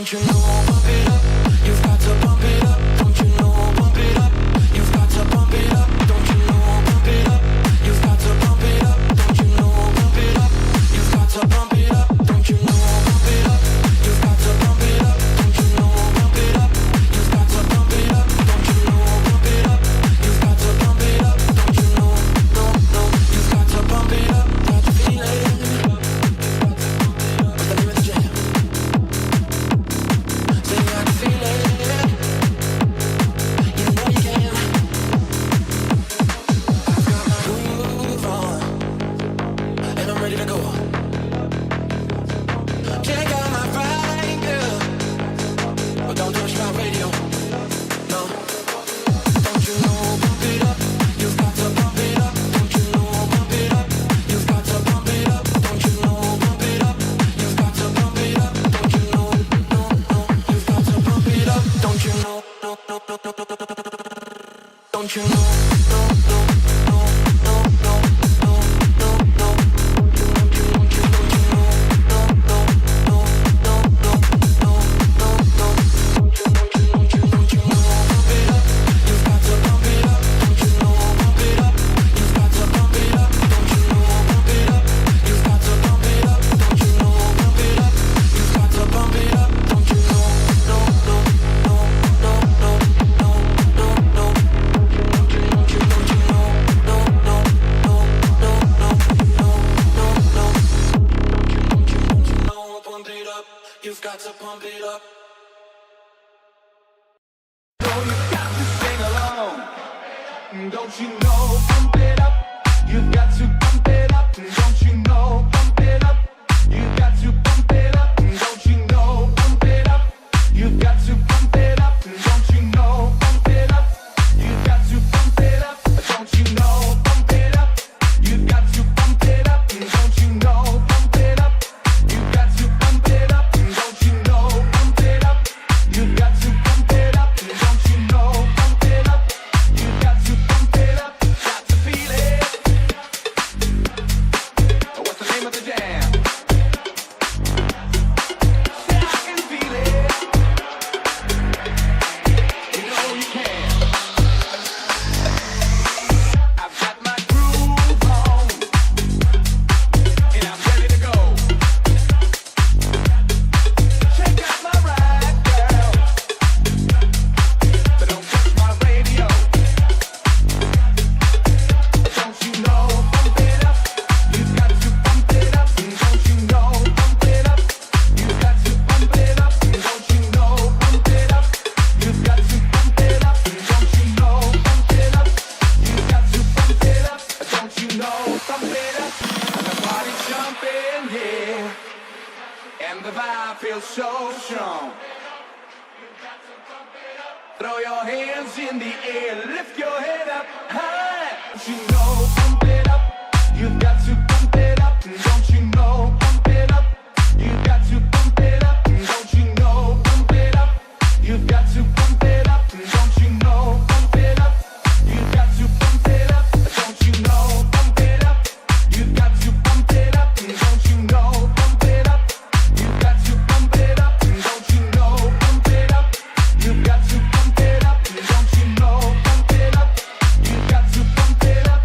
Don't you know, pump it up, you've got to pump it up. Don't you know, pump it up, you've got to pump it up. Don't you know, pump it up, you've got to pump it up. Don't you know, pump it up, you've got to pump it up. Don't you know, pump it up, you've got to pump it up. Don't you know, pump it up, you've got to pump it up. Don't you know, pump it up, you've got to pump it up. Don't you know, no, you've got to pump it up. Got to feel it. What's the name of the jam? Say I can feel it. You know you can. I've got my groove on, and I'm ready to go. Check out my ride, girl, but don't touch my radio. No. Don't you know, pump it up, you've got to pump it up. Don't you know, pump it up, you've got to pump it up. Don't you know, pump it up, you've got to pump it up. Don't you know, no, you've got to pump it up. Don't you know, no. Don't you know, you've got to pump it up. So you got to sing along. Don't you know, pump it up. You've got to pump it up. Don't you know, pump it up. You've got to pump it up. Don't you know, pump it up. You've got to pump it up. Don't you know, pump it up. You've got to pump it up. Don't you know, pump it up. You've got to pump it up. Don't you know, pump it up. You've got to pump it up. Don't you know, pump it up. You've got to pump it up. Don't you know, pump it up. You've got to pump it up. Got to feel it. What's the name of the jam? Say I can feel it. You know you can. I've got my groove on, and I'm ready to go. Check out my ride, girl, but don't touch my radio. Don't you know, pump it up. You've got to pump it up. Don't you know, pump it up. You've got to pump it up. Don't you know, pump it up. You've got to pump it up. Don't you know, pump it up. You've got to pump it up. Don't you know, pump it up. And the party's jumping here, and the vibe feels so strong. Throw your hands in the air, lift your head up high. Don't you know, pump it up. You've got to pump it up. Don't you know, pump it up. You've got to pump it up. Don't you know, pump it up. You've got to pump it up. Don't you know, pump it up. You've got to pump it up. Don't you know, pump it up. You've got to pump it up. Don't you know, pump it up. You've got to pump it up. Don't you know, pump it up. You've got to pump it up. Don't you know, pump it up. You've got to pump it up.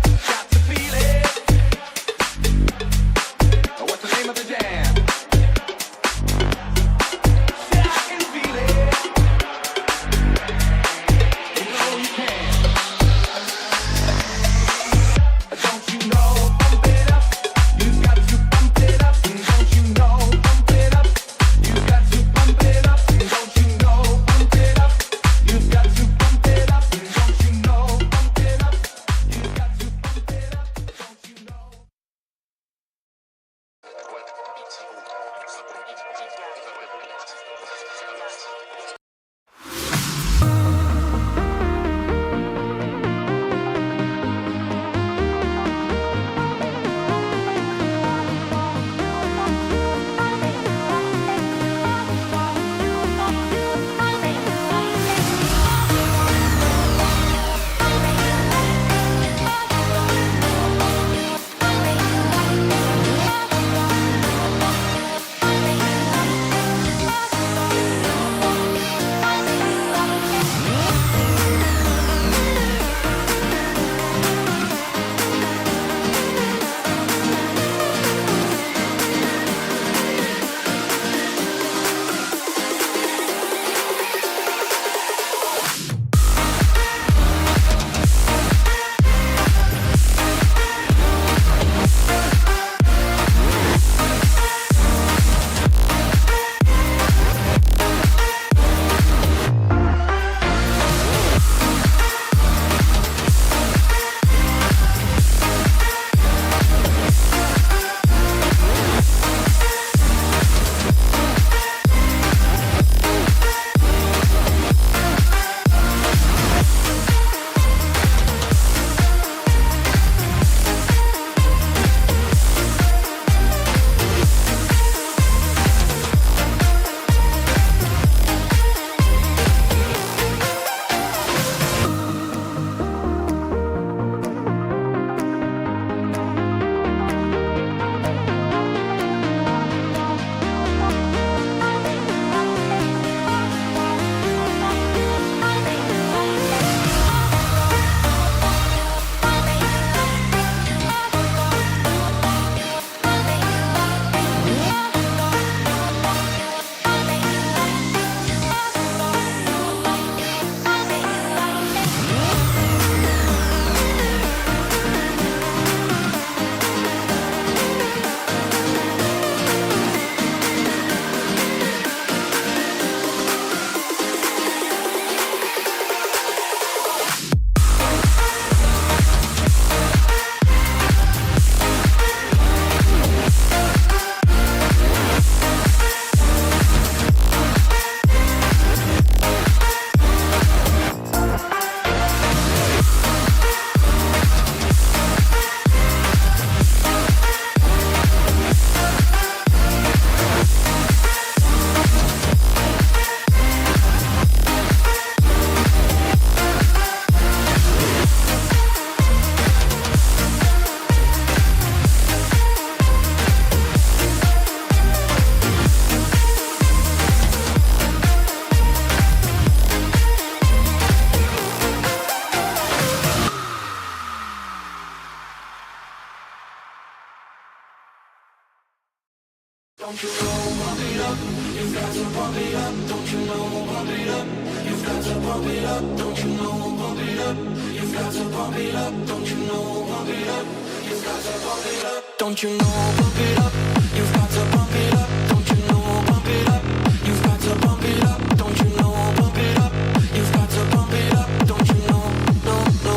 got to pump it up, don't you know? Pump it up, you've got to pump it up, don't you know? Pump it up, you've got to pump it up, don't you know? Pump it up, you've got to pump it up, don't you know? Pump it up, you've got to pump it up, don't you know? No, no,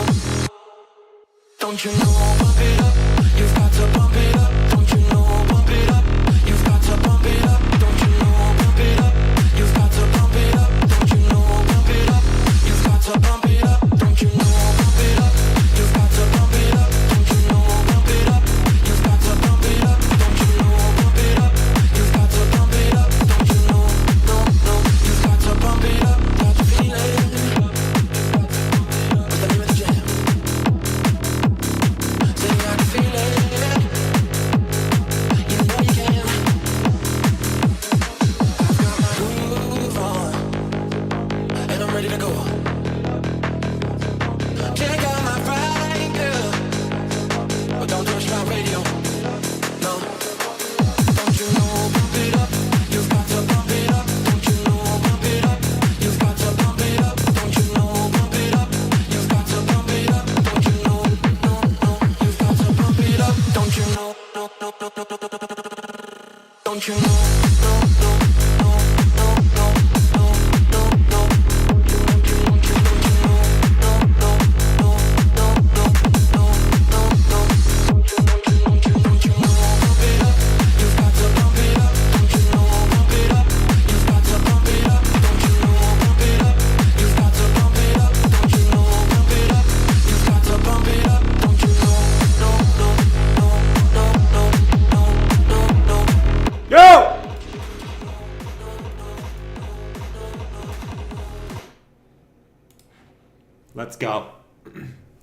don't you know? Pump it up, you've got to pump it up, don't you know? Pump it up, you've got to pump it up, don't you know? Pump it up, you've got to pump it up, don't you know? Pump it up, you've got to pump it up, don't you know? Pump it up, you've got to pump it up, don't you know? Pump it up, you've got to pump it up, don't you know? Pump it up, you've got to pump it up, don't you know? No, no, you've got to pump it up, got to feel it. What's the name of the jam? Say I can feel it. You know you can. I've got my groove on, and I'm ready to go. Check out my ride, girl, but don't touch my radio. No, don't you know? Pump it up, you've got to pump it up. Don't you know? Pump it up, you've got to pump it up. Don't you know? Pump it up, you've got to pump it up. Don't you know? No, no, you've got to pump it up. Don't you know? No, no, no, no, no, no, no, no. Don't you know? No, no, no, no, no, no, no, no. Don't you know? No, no, no, no, no, no, no, no. Don't you know? Pump it up, you've got to pump it up. Don't you know? Pump it up, you've got to pump it up. Don't you know? Pump it up, you've got to pump it up. Don't you know? Pump it up, you've got to pump it up. Don't you know? No, no, no, no, no, no, no, no. Yo! Let's go.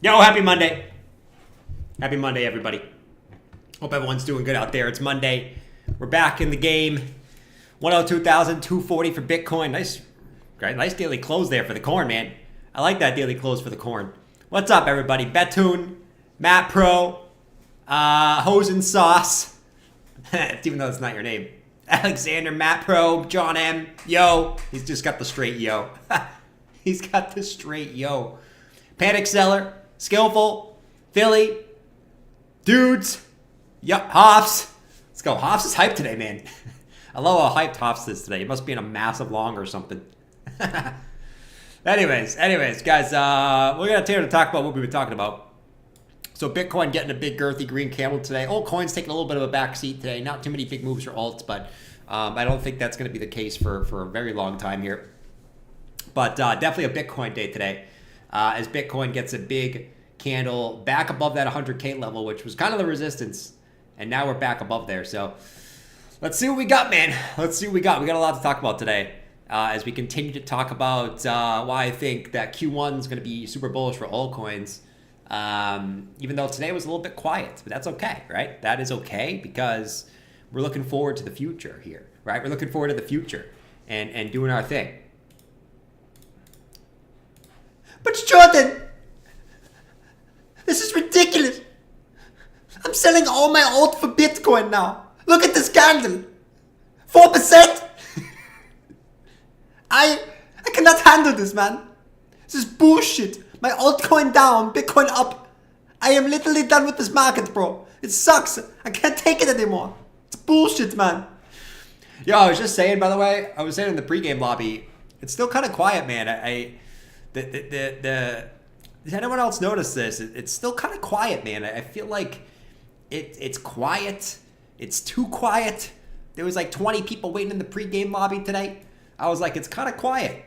Yo, happy Monday. Happy Monday, everybody. Hope everyone's doing good out there. It's Monday. We're back in the game. 102,240 for Bitcoin. Nice, great, nice daily close there for the corn, man. I like that daily close for the corn. What's up, everybody? Bettoon, Matt Pro, Hose and Sauce. Even though it's not your name. Alexander, Matt Pro, John M. Yo. He's just got the straight yo. He's got the straight yo. Panic Seller, Skillful, Philly, Dudes, Hoffs. Let's go. Hoffs is hyped today, man. I love how hyped Hoffs is today. He must be in a massive long or something. Anyways, guys, we're going to talk about what we've been talking about. So Bitcoin getting a big girthy green candle today. Altcoin's taking a little bit of a back seat today. Not too many big moves for alts, but I don't think that's going to be the case for a very long time here. But definitely a Bitcoin day today as Bitcoin gets a big candle back above that 100K level, which was kind of the resistance. And now we're back above there. So let's see what we got, man. Let's see what we got. We got a lot to talk about today as we continue to talk about why I think that Q1 is going to be super bullish for altcoins. Even though today was a little bit quiet, but that's okay, right? That is okay because we're looking forward to the future here, right? We're looking forward to the future and doing our thing. But Jordan, this is ridiculous. I'm selling all my alt for Bitcoin now. Look at this candle. 4%. I cannot handle this, man. This is bullshit. My altcoin down, Bitcoin up. I am literally done with this market, bro. It sucks. I can't take it anymore. It's bullshit, man. Yo, I was just saying, by the way, I was saying in the pregame lobby, it's still kind of quiet, man. Does anyone else notice this? It's still kind of quiet, man. I feel like it's quiet. It's too quiet. There was like 20 people waiting in the pregame lobby today. I was like, it's kind of quiet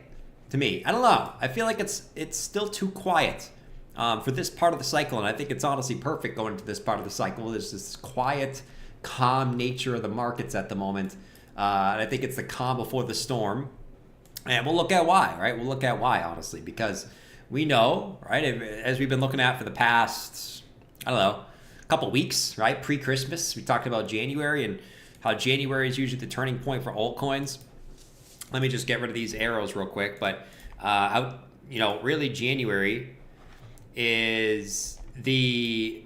to me. I don't know. I feel like it's still too quiet for this part of the cycle, and I think it's honestly perfect going into this part of the cycle. There's this quiet, calm nature of the markets at the moment, and I think it's the calm before the storm. And we'll look at why, right? We'll look at why, honestly, because we know, right, as we've been looking at for the past, I don't know, a couple weeks, right, pre-Christmas, we talked about January and how January is usually the turning point for altcoins. Let me just get rid of these arrows real quick, but really January is the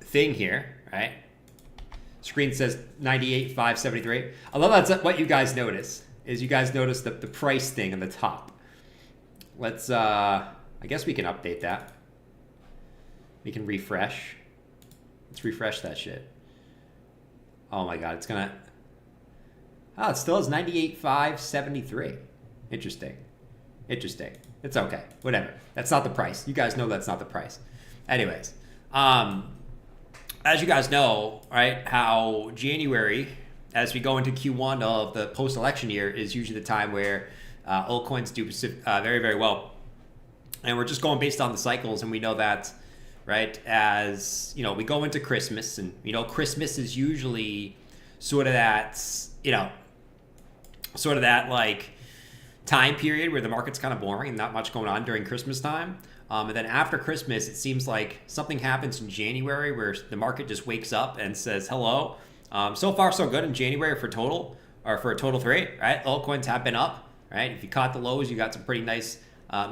thing here, right? Screen says 98,573. I love that's what you guys notice. Is you guys notice the price thing on the top. Let's I guess we can update that. We can refresh. Let's refresh that shit. Oh my God, it's gonna... Oh, it still has 98,573. Interesting. Interesting. It's okay. Whatever. That's not the price. You guys know that's not the price. Anyways, as you guys know, right, how January, as we go into Q1 of the post-election year, is usually the time where altcoins do very, very well. And we're just going based on the cycles, and we know that, right, as, you know, we go into Christmas, and, you know, Christmas is usually sort of that, you know, sort of that, like, time period where the market's kind of boring and not much going on during Christmas time. And then after Christmas, it seems like something happens in January where the market just wakes up and says, hello. So far, so good in January for a total 3, right? Altcoins have been up, right? If you caught the lows, you got some pretty nice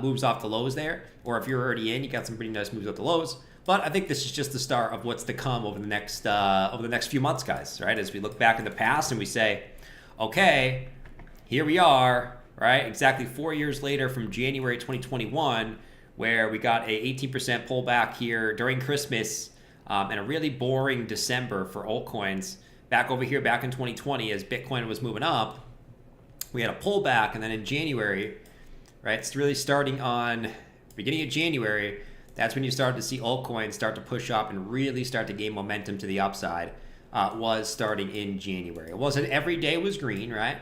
moves off the lows there. Or if you're already in, you got some pretty nice moves off the lows. But I think this is just the start of what's to come over the next few months, guys, right? As we look back in the past and we say, okay, here we are, right? Exactly 4 years later from January 2021, where we got a 18% pullback here during Christmas and a really boring December for altcoins. Back over here, back in 2020, as Bitcoin was moving up, we had a pullback, and then in January, right? It's really starting on beginning of January. That's when you started to see altcoins start to push up and really start to gain momentum to the upside. Was starting in January. It wasn't every day was green, right?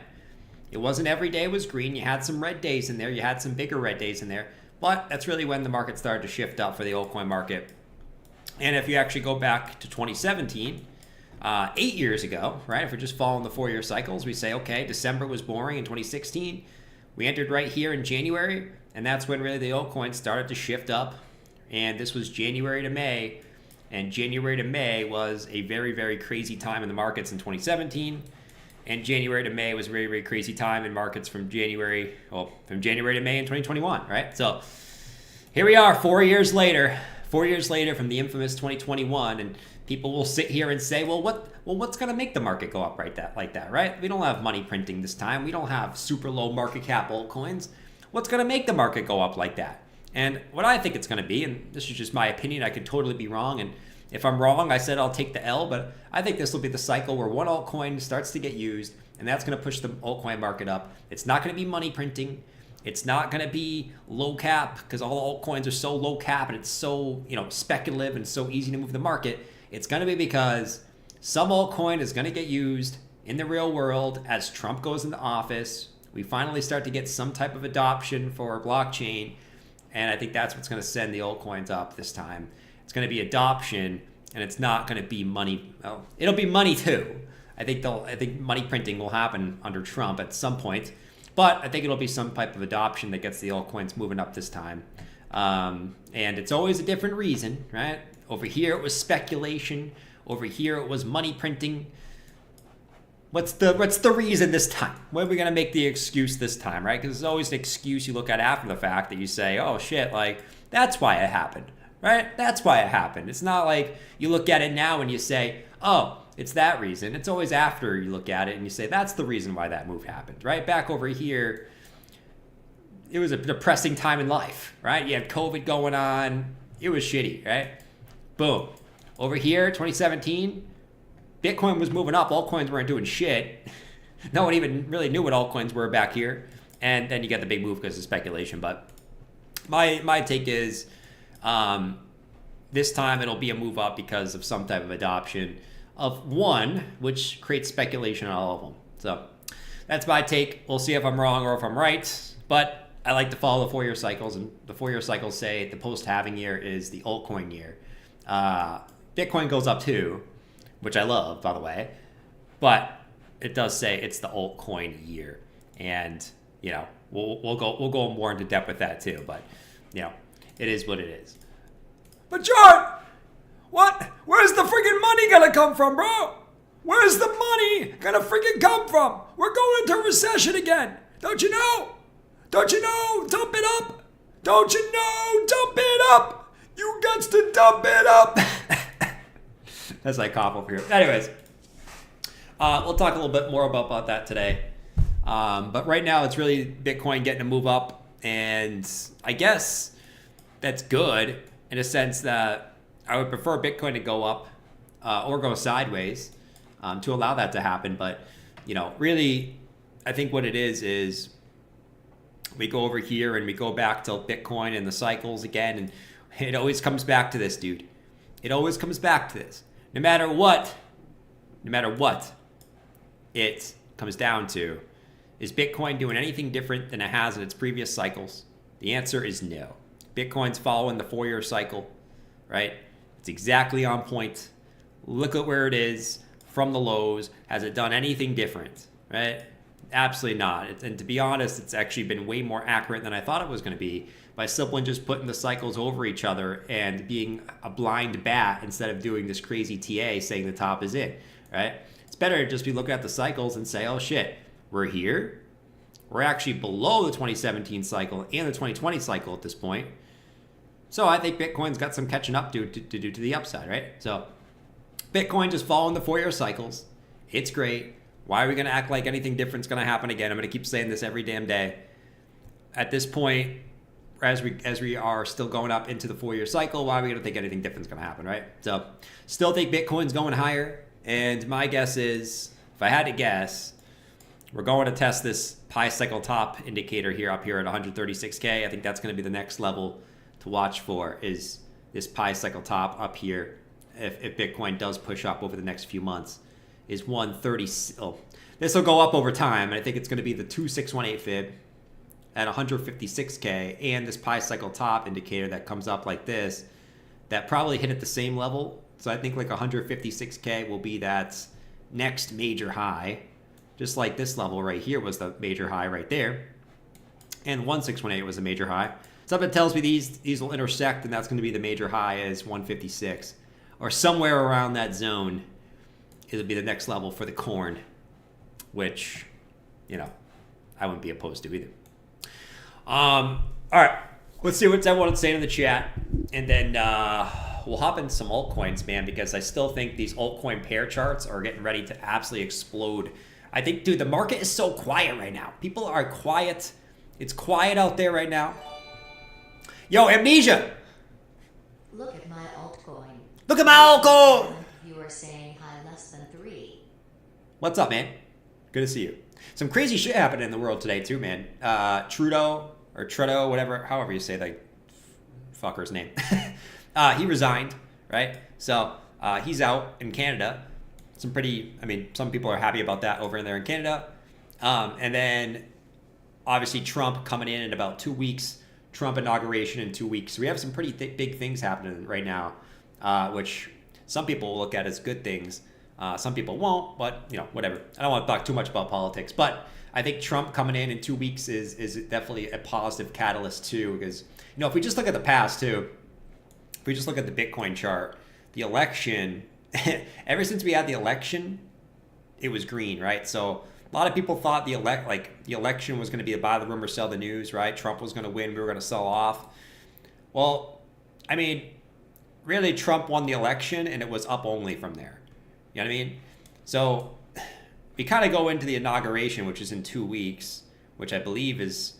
It wasn't every day was green. You had some red days in there. You had some bigger red days in there. But that's really when the market started to shift up for the altcoin market. And if you actually go back to 2017, 8 years ago, right? If we're just following the 4-year cycles, we say, okay, December was boring in 2016. We entered right here in January, and that's when really the altcoins started to shift up. And this was January to May. And January to May was a very, very crazy time in the markets in 2017. And January to May was a very, very crazy time in markets from January to May in 2021, right? So here we are 4 years later from the infamous 2021, and people will sit here and say, what's going to make the market go up like that, right? We don't have money printing this time. We don't have super low market cap altcoins. What's going to make the market go up like that? And what I think it's going to be, and this is just my opinion, I could totally be wrong, and if I'm wrong, I said I'll take the L, but I think this will be the cycle where one altcoin starts to get used, and that's going to push the altcoin market up. It's not going to be money printing. It's not going to be low cap, because all altcoins are so low cap and it's so, you know, speculative and so easy to move the market. It's going to be because some altcoin is going to get used in the real world as Trump goes into office. We finally start to get some type of adoption for blockchain, and I think that's what's going to send the altcoins up this time. It's going to be adoption, and it's not going to be money. Well, it'll be money too. I think money printing will happen under Trump at some point, but I think it'll be some type of adoption that gets the altcoins moving up this time. And it's always a different reason, right? Over here it was speculation. Over here it was money printing. What's the reason this time? When are we going to make the excuse this time, right? Because there's always an excuse you look at after the fact that you say, oh shit, like that's why it happened. Right? That's why it happened. It's not like you look at it now and you say, oh, it's that reason. It's always after you look at it and you say, that's the reason why that move happened, right? Back over here, it was a depressing time in life, right? You had COVID going on. It was shitty, right? Boom. Over here, 2017, Bitcoin was moving up. Altcoins weren't doing shit. No one even really knew what altcoins were back here. And then you get the big move because of speculation. But my take is, this time it'll be a move up because of some type of adoption of one, which creates speculation on all of them. So that's my take. We'll see if I'm wrong or if I'm right, but I like to follow the 4-year cycles, and the 4-year cycles say the post-halving year is the altcoin year. Bitcoin goes up too, which I love, by the way, but it does say it's the altcoin year, and you know we'll go more into depth with that too, but you know it is what it is. But John, what? Where's the freaking money gonna come from, bro? Where's the money gonna freaking come from? We're going into recession again. Don't you know? Don't you know? Dump it up. Don't you know? Dump it up. You got to dump it up. That's like cop over here. Anyways, we'll talk a little bit more about that today. But right now, it's really Bitcoin getting to move up, and I guess that's good in a sense that I would prefer Bitcoin to go up or go sideways to allow that to happen. But, really, I think what it is we go over here and we go back to Bitcoin and the cycles again. And it always comes back to this, dude. It always comes back to this. No matter what it comes down to, is Bitcoin doing anything different than it has in its previous cycles? The answer is no. Bitcoin's following the 4-year cycle, right? It's exactly on point. Look at where it is from the lows. Has it done anything different, right? Absolutely not. And to be honest, it's actually been way more accurate than I thought it was going to be by simply just putting the cycles over each other and being a blind bat instead of doing this crazy TA saying the top is it, right? It's better to just be looking at the cycles and say, oh shit, we're here. We're actually below the 2017 cycle and the 2020 cycle at this point. So I think Bitcoin's got some catching up to do to the upside, right? So Bitcoin just following the 4-year cycles. It's great. Why are we going to act like anything different is going to happen again? I'm going to keep saying this every damn day. At this point, as we are still going up into the 4-year cycle, why are we going to think anything different is going to happen, right? So still think Bitcoin's going higher. And my guess is, if I had to guess, we're going to test this pi cycle top indicator here up here at 136K. I think that's going to be the next level to watch for, is this pi cycle top up here. If Bitcoin does push up over the next few months, is 130. Oh, this will go up over time. And I think it's going to be the 2618 fib at 156K and this pi cycle top indicator that comes up like this, that probably hit at the same level. So I think like 156K will be that next major high, just like this level right here was the major high right there. And 16118 was a major high. Something tells me these will intersect, and that's going to be the major high is 156. Or somewhere around that zone, it'll be the next level for the corn, which, I wouldn't be opposed to either. All right, let's see what everyone's saying in the chat, and then we'll hop into some altcoins, man, because I still think these altcoin pair charts are getting ready to absolutely explode. I think, dude, the market is so quiet right now. People are quiet. It's quiet out there right now. Yo, Amnesia! Look at my altcoin. Look at my altcoin! You were saying high less than 3. What's up, man? Good to see you. Some crazy shit happened in the world today, too, man. Trudeau, whatever, however you say the fucker's name. He resigned, right? So he's out in Canada. Some people are happy about that over there in Canada. And then, obviously, Trump coming in about 2 weeks. Trump inauguration in 2 weeks. So we have some pretty big things happening right now, which some people will look at as good things. Some people won't, but whatever. I don't want to talk too much about politics, but I think Trump coming in 2 weeks is definitely a positive catalyst too, because if we just look at the past too, if we just look at the Bitcoin chart, the election, ever since we had the election, it was green, right? So a lot of people thought the election was going to be a buy the rumor, sell the news, right? Trump was going to win, we were going to sell off. Well, really Trump won the election and it was up only from there. You know what I mean? So we kind of go into the inauguration, which is in 2 weeks, which I believe is,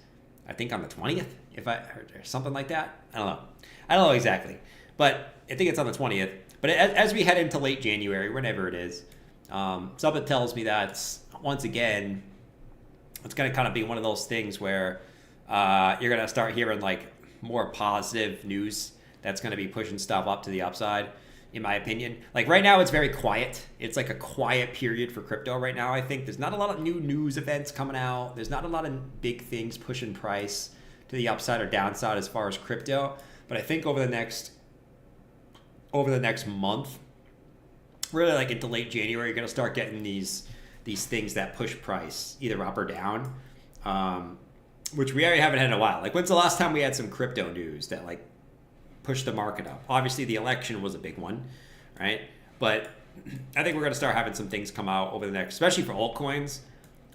I think on the 20th, if I heard something like that. I don't know exactly, but I think it's on the 20th. But as we head into late January, whenever it is, something tells me that once again, it's going to kind of be one of those things where you're going to start hearing like more positive news that's going to be pushing stuff up to the upside, in my opinion. Like right now, it's very quiet. It's like a quiet period for crypto right now. I think there's not a lot of new news events coming out. There's not a lot of big things pushing price to the upside or downside as far as crypto. But I think over the next month, really like into late January, you're going to start getting these things that push price either up or down, which we already haven't had in a while. Like when's the last time we had some crypto news that like pushed the market up? Obviously the election was a big one, right? But I think we're going to start having some things come out over the next, especially for altcoins,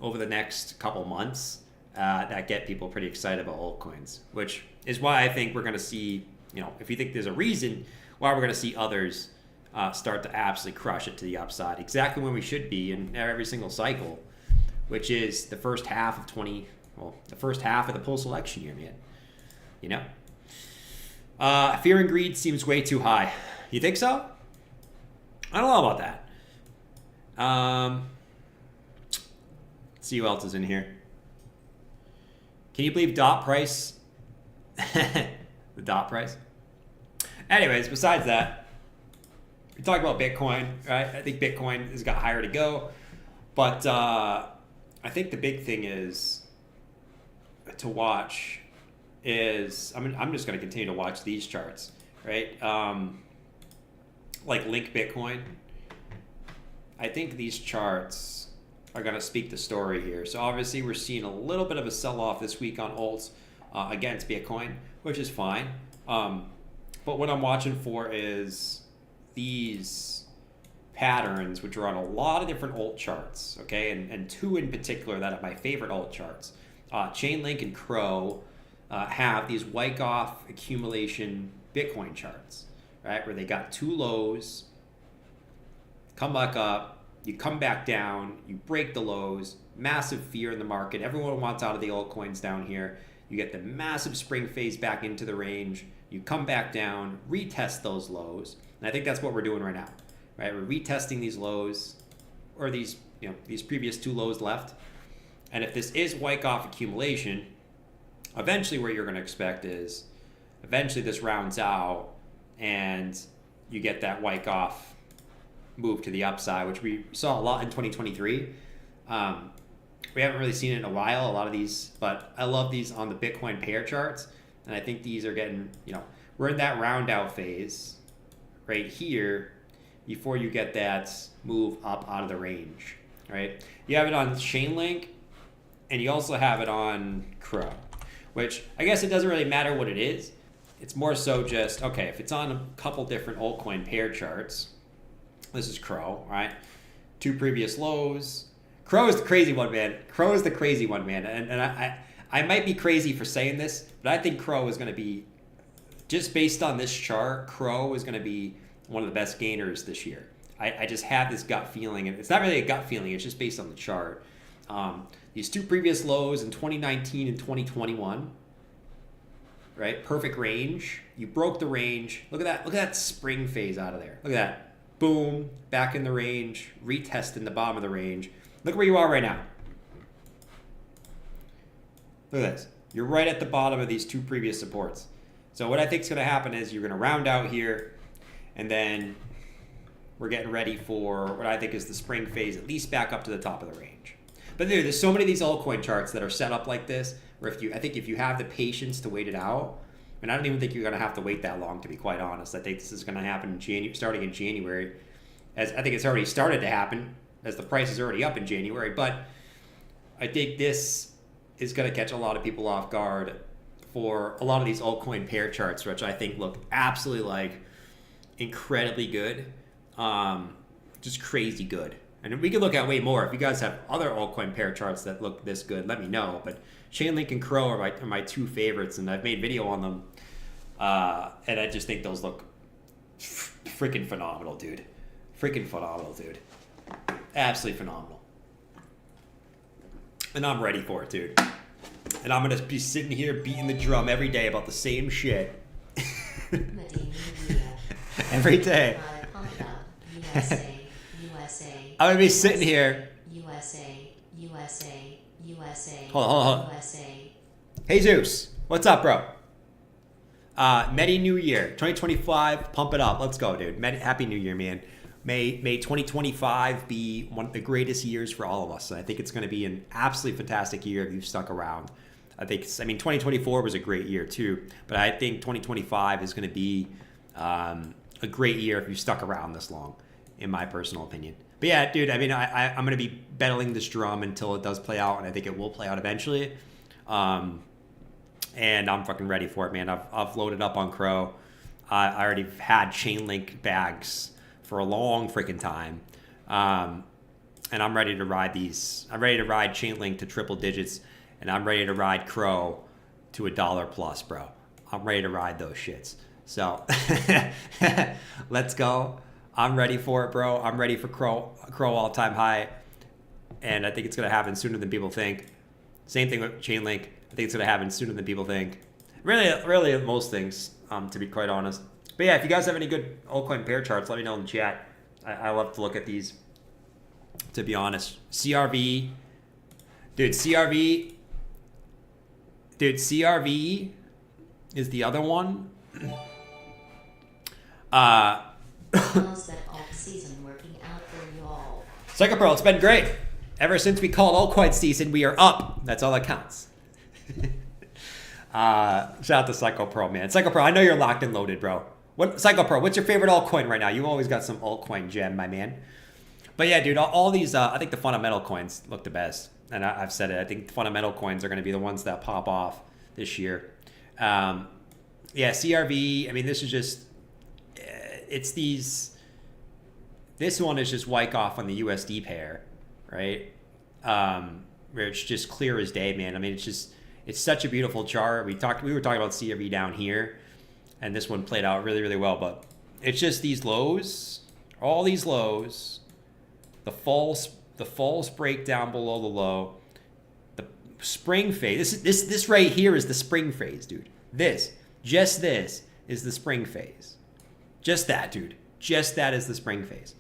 over the next couple months that get people pretty excited about altcoins, which is why I think we're going to see, if you think there's a reason why we're going to see others start to absolutely crush it to the upside, exactly when we should be in every single cycle, which is the first half of the first half of the post-election year, man. Fear and greed seems way too high. You think so? I don't know about that. Let's see who else is in here. Can you believe dot price? The dot price? Anyways, besides that, we talked about Bitcoin, right? I think Bitcoin has got higher to go. But I think the big thing is to watch is, I'm just going to continue to watch these charts, right? Like Link Bitcoin. I think these charts are going to speak the story here. So obviously we're seeing a little bit of a sell-off this week on alts against Bitcoin, which is fine. But what I'm watching for is these patterns, which are on a lot of different alt charts, okay? And two in particular that are my favorite alt charts. Chainlink and Crow have these Wyckoff accumulation Bitcoin charts, right? Where they got two lows, come back up, you come back down, you break the lows, massive fear in the market. Everyone wants out of the altcoins down here. You get the massive spring phase back into the range. You come back down, retest those lows. And I think that's what we're doing right now, right? We're retesting these lows, or these previous two lows left. And if this is Wyckoff accumulation, eventually what you're going to expect is eventually this rounds out and you get that Wyckoff move to the upside, which we saw a lot in 2023. We haven't really seen it in a while, a lot of these, but I love these on the Bitcoin pair charts. And I think these are getting, we're in that round out phase right here before you get that move up out of the range, right? You have it on Chainlink and you also have it on Crow, which I guess it doesn't really matter what it is. It's more so just, okay, if it's on a couple different altcoin pair charts, this is Crow, right? Two previous lows. Crow is the crazy one, man. Crow is the crazy one, man. And I might be crazy for saying this, but I think Crow is going to be, just based on this chart, Crow is going to be one of the best gainers this year. I just have this gut feeling, and it's not really a gut feeling, it's just based on the chart. These two previous lows in 2019 and 2021, right? Perfect range. You broke the range. Look at that spring phase out of there. Look at that. Boom, back in the range, retesting the bottom of the range. Look where you are right now. Look at this. You're right at the bottom of these two previous supports. So what I think is going to happen is you're going to round out here, and then we're getting ready for what I think is the spring phase, at least back up to the top of the range. But dude, there's so many of these altcoin charts that are set up like this, where I think if you have the patience to wait it out, and I don't even think you're going to have to wait that long, to be quite honest. I think this is going to happen starting in January. As I think it's already started to happen, as the price is already up in January. But I think this is going to catch a lot of people off guard for a lot of these altcoin pair charts, which I think look absolutely incredibly good. Just crazy good. And we could look at way more. If you guys have other altcoin pair charts that look this good, let me know. But Chainlink and Crow are my two favorites, and I've made video on them. And I just think those look freaking phenomenal, dude. Freaking phenomenal, dude. Absolutely phenomenal. And I'm ready for it, dude. And I'm going to be sitting here beating the drum every day about the same shit. Every day. I'm going to be sitting here. Hold on. Hey, Zeus. What's up, bro? Many New Year. 2025, pump it up. Let's go, dude. Happy New Year, man. May 2025 be one of the greatest years for all of us. And I think it's going to be an absolutely fantastic year if you've stuck around. 2024 was a great year too, but I think 2025 is going to be a great year if you stuck around this long, in my personal opinion. But yeah, dude, I'm going to be battling this drum until it does play out, and I think it will play out eventually. And I'm fucking ready for it, man. I've loaded up on Crow. I already had Chainlink bags for a long freaking time. And I'm ready to ride these. I'm ready to ride Chainlink to triple digits, and I'm ready to ride Crow to $1 plus, bro. I'm ready to ride those shits. So let's go. I'm ready for it, bro. I'm ready for Crow all-time high. And I think it's going to happen sooner than people think. Same thing with Chainlink. I think it's going to happen sooner than people think. Really, most things. to be quite honest. But yeah, if you guys have any good altcoin pair charts, let me know in the chat. I love to look at these, to be honest. CRV. Dude, CRV is the other one. How's that alt season working out for you all? Psycho Pro, it's been great. Ever since we called altcoin season, we are up. That's all that counts. Shout out to Psycho Pro, man. Psycho Pro, I know you're locked and loaded, bro. Psycho Pro, what's your favorite altcoin right now? You always got some altcoin gem, my man. But yeah, dude, all these, I think the fundamental coins look the best. And I've said it. I think the fundamental coins are going to be the ones that pop off this year. Yeah, CRV, I mean, this is just, it's these, this one is just Wyckoff on the USD pair, right? Where it's just clear as day, man. I mean, it's such a beautiful chart. We were talking about CRV down here, and this one played out really, really well. But it's just these lows, all these lows, the false breakdown below the low, the spring phase. This right here is the spring phase, dude. This is the spring phase. Just that, dude. Just that is the spring phase.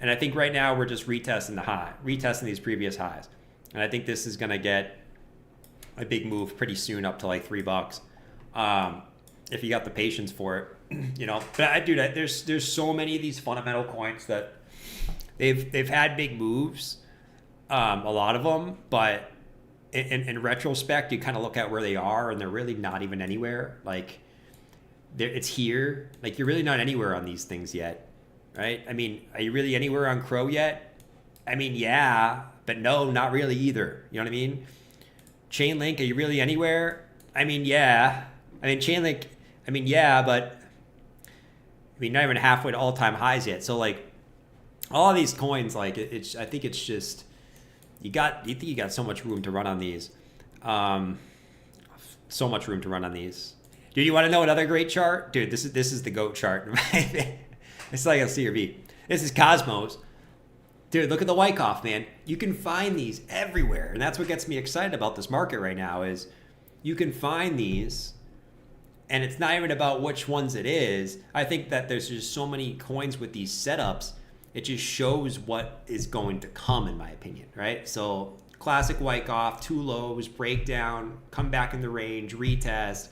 And I think right now we're just retesting these previous highs. And I think this is gonna get a big move pretty soon, up to like $3. If you got the patience for it, you know. But dude, there's so many of these fundamental coins that they've had big moves, a lot of them. But in retrospect, you kind of look at where they are, and they're really not even anywhere. Like it's here. Like you're really not anywhere on these things yet, right? I mean, are you really anywhere on Crow yet? I mean, yeah, but no, not really either. You know what I mean? Chainlink, are you really anywhere? I mean, yeah. I mean, Chainlink, I mean, yeah, but I mean, not even halfway to all-time highs yet. So like, all of these coins, like I think it's just you think you got so much room to run on these, so much room to run on these. Dude, you want to know another great chart? Dude, this is the GOAT chart. It's like a CRV. This is Cosmos. Dude, look at the Wyckoff, man. You can find these everywhere, and that's what gets me excited about this market right now is you can find these, and it's not even about which ones it is. I think that there's just so many coins with these setups. It just shows what is going to come, in my opinion, right? So classic Wyckoff, two lows, breakdown, come back in the range, retest.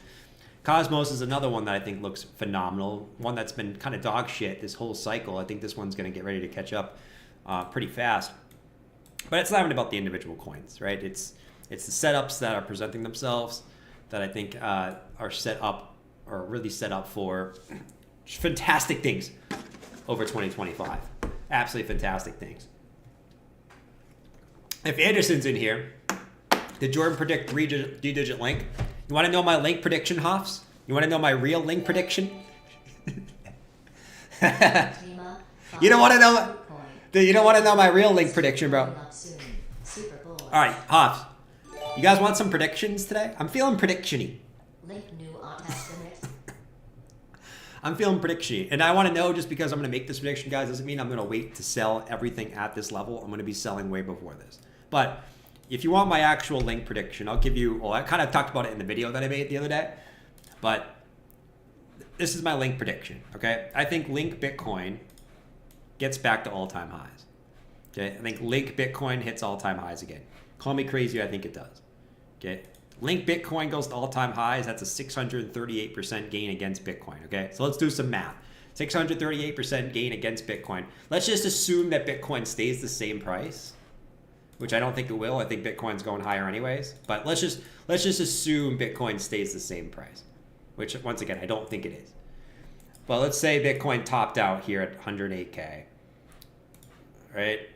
Cosmos is another one that I think looks phenomenal. One that's been kind of dog shit this whole cycle. I think this one's going to get ready to catch up pretty fast. But it's not even about the individual coins, right? It's the setups that are presenting themselves that I think are set up, or really set up for fantastic things over 2025. Absolutely fantastic things. If Anderson's in here, did Jordan predict three-digit link? You want to know my link prediction, Hoffs? You want to know my real link prediction? You don't want to know. You don't want to know my real link prediction, bro. All right, Hoffs. You guys want some predictions today? I'm feeling prediction-y. Link new estimate. I'm feeling prediction-y. And I want to know, just because I'm going to make this prediction, guys, doesn't mean I'm going to wait to sell everything at this level. I'm going to be selling way before this. But if you want my actual link prediction, I'll give you, well, I kind of talked about it in the video that I made the other day, but this is my link prediction, okay? I think Link Bitcoin gets back to all-time highs, okay? I think Link Bitcoin hits all-time highs again. Call me crazy, I think it does, okay? Link Bitcoin goes to all-time highs. That's a 638% gain against Bitcoin, okay? So let's do some math. 638% gain against Bitcoin. Let's just assume that Bitcoin stays the same price, which I don't think it will. I think Bitcoin's going higher anyways. But let's just assume Bitcoin stays the same price, which once again, I don't think it is. But let's say Bitcoin topped out here at 108K. All right?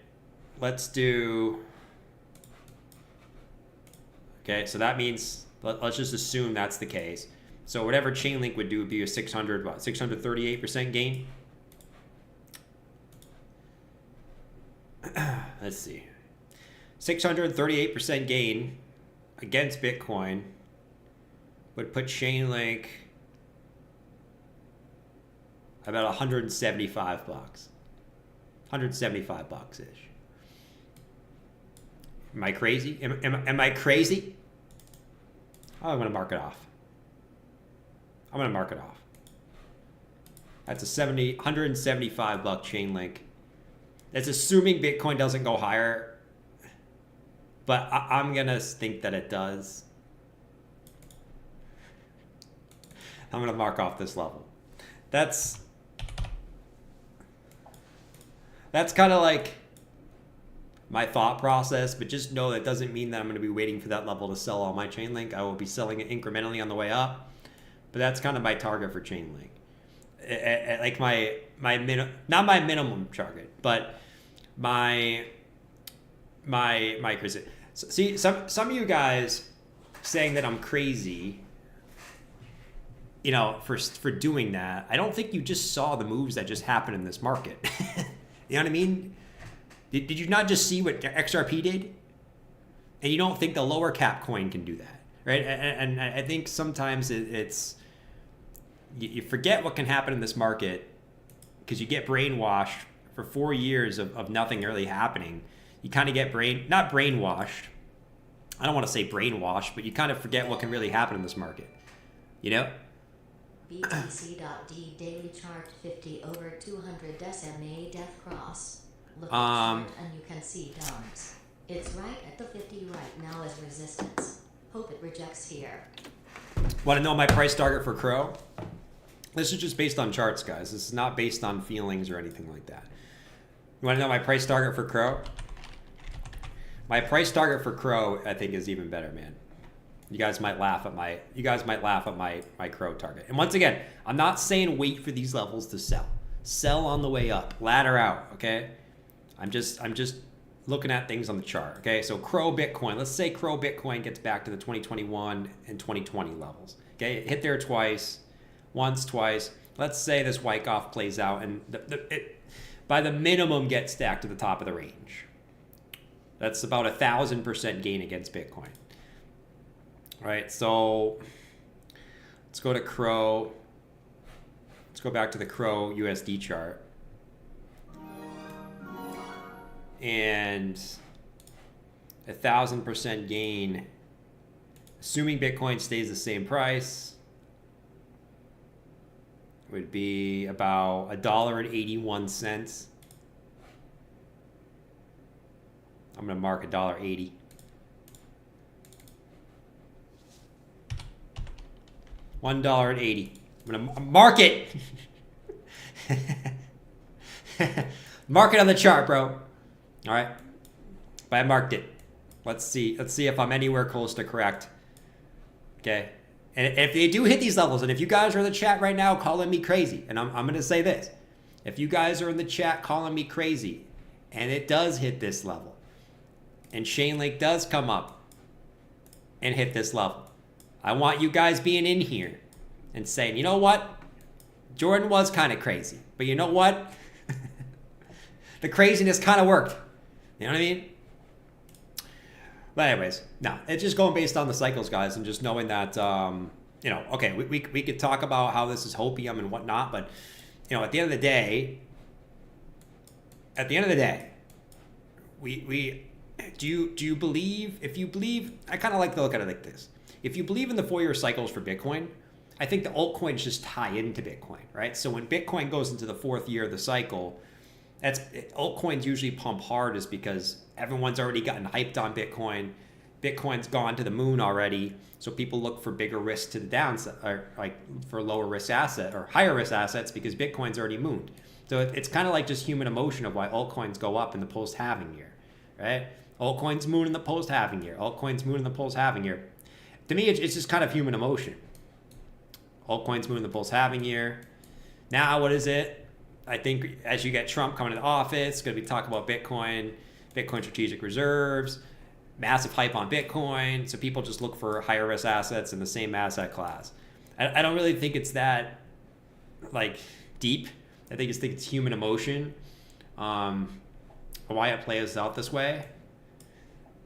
Let's do... Okay, so that means, let's just assume that's the case. So whatever Chainlink would do would be a 638% gain. Let's see. 638% gain against Bitcoin would put Chainlink about $175. $175-ish. Am I crazy? Am I crazy? Oh, I'm going to mark it off. I'm gonna mark it off. That's a $175 chain link. That's assuming Bitcoin doesn't go higher, but I'm gonna think that it does. I'm gonna mark off this level. That's kind of like my thought process, but just know that doesn't mean that I'm gonna be waiting for that level to sell all my chain link. I will be selling it incrementally on the way up, but that's kind of my target for chain link. Like not my minimum target, but my crazy. See, some of you guys saying that I'm crazy, you know, for doing that. I don't think you just saw the moves that just happened in this market. You know what I mean? Did you not just see what XRP did? And you don't think the lower cap coin can do that, right? And I think sometimes it's you forget what can happen in this market because you get brainwashed for 4 years of nothing really happening. You kind of get not brainwashed. I don't want to say brainwashed, but you kind of forget what can really happen in this market. You know? BTC.D daily chart 50 over 200 SMA death cross. Look at the chart and you can see dumps. It's right at the 50 right now as resistance. Hope it rejects here. Want to know my price target for Crow? This is just based on charts, guys. This is not based on feelings or anything like that. You want to know my price target for Crow? My price target for Crow, I think, is even better, man. You guys might laugh at my Crow target. And once again, I'm not saying wait for these levels to sell. Sell on the way up. Ladder out, okay? I'm just looking at things on the chart, okay? So Crow Bitcoin. Let's say Crow Bitcoin gets back to the 2021 and 2020 levels. Okay, it hit there twice. Once, twice. Let's say this Wyckoff plays out and it by the minimum gets stacked to the top of the range. That's about 1,000% gain against Bitcoin. All right, so let's go to Crow. Let's go back to the Crow USD chart. And 1,000% gain, assuming Bitcoin stays the same price, would be about $1.81. I'm gonna mark $1.80. $1.80. I'm gonna mark it. Mark it on the chart, bro. All right, but I marked it. Let's see if I'm anywhere close to correct. Okay, and if they do hit these levels, and if you guys are in the chat right now calling me crazy, and I'm gonna say this, if you guys are in the chat calling me crazy, and it does hit this level, and Chainlink does come up and hit this level, I want you guys being in here and saying, you know what, Jordan was kind of crazy, but you know what, the craziness kind of worked. You know what I mean? But anyways, no, it's just going based on the cycles, guys, and just knowing that, you know, okay, we could talk about how this is hopium and whatnot, but, you know, at the end of the day, do you believe, if you believe, I kind of like to look at it like this. If you believe in the 4-year cycles for Bitcoin, I think the altcoins just tie into Bitcoin, right? So when Bitcoin goes into the 4th year of the cycle, altcoins usually pump hard is because everyone's already gotten hyped on Bitcoin. Bitcoin's gone to the moon already, so people look for bigger risk to the downside, or like for lower risk asset or higher risk assets because Bitcoin's already mooned. So it's kind of like just human emotion of why altcoins go up in the post-halving year, right? Altcoins moon in the post-halving year. Altcoins moon in the post-halving year. To me, it's just kind of human emotion. Altcoins moon in the post-halving year. Now, what is it? I think as you get Trump coming into office, it's going to be talking about Bitcoin strategic reserves, massive hype on Bitcoin. So people just look for higher risk assets in the same asset class. I don't really think it's that like deep. I think it's human emotion, why it plays out this way.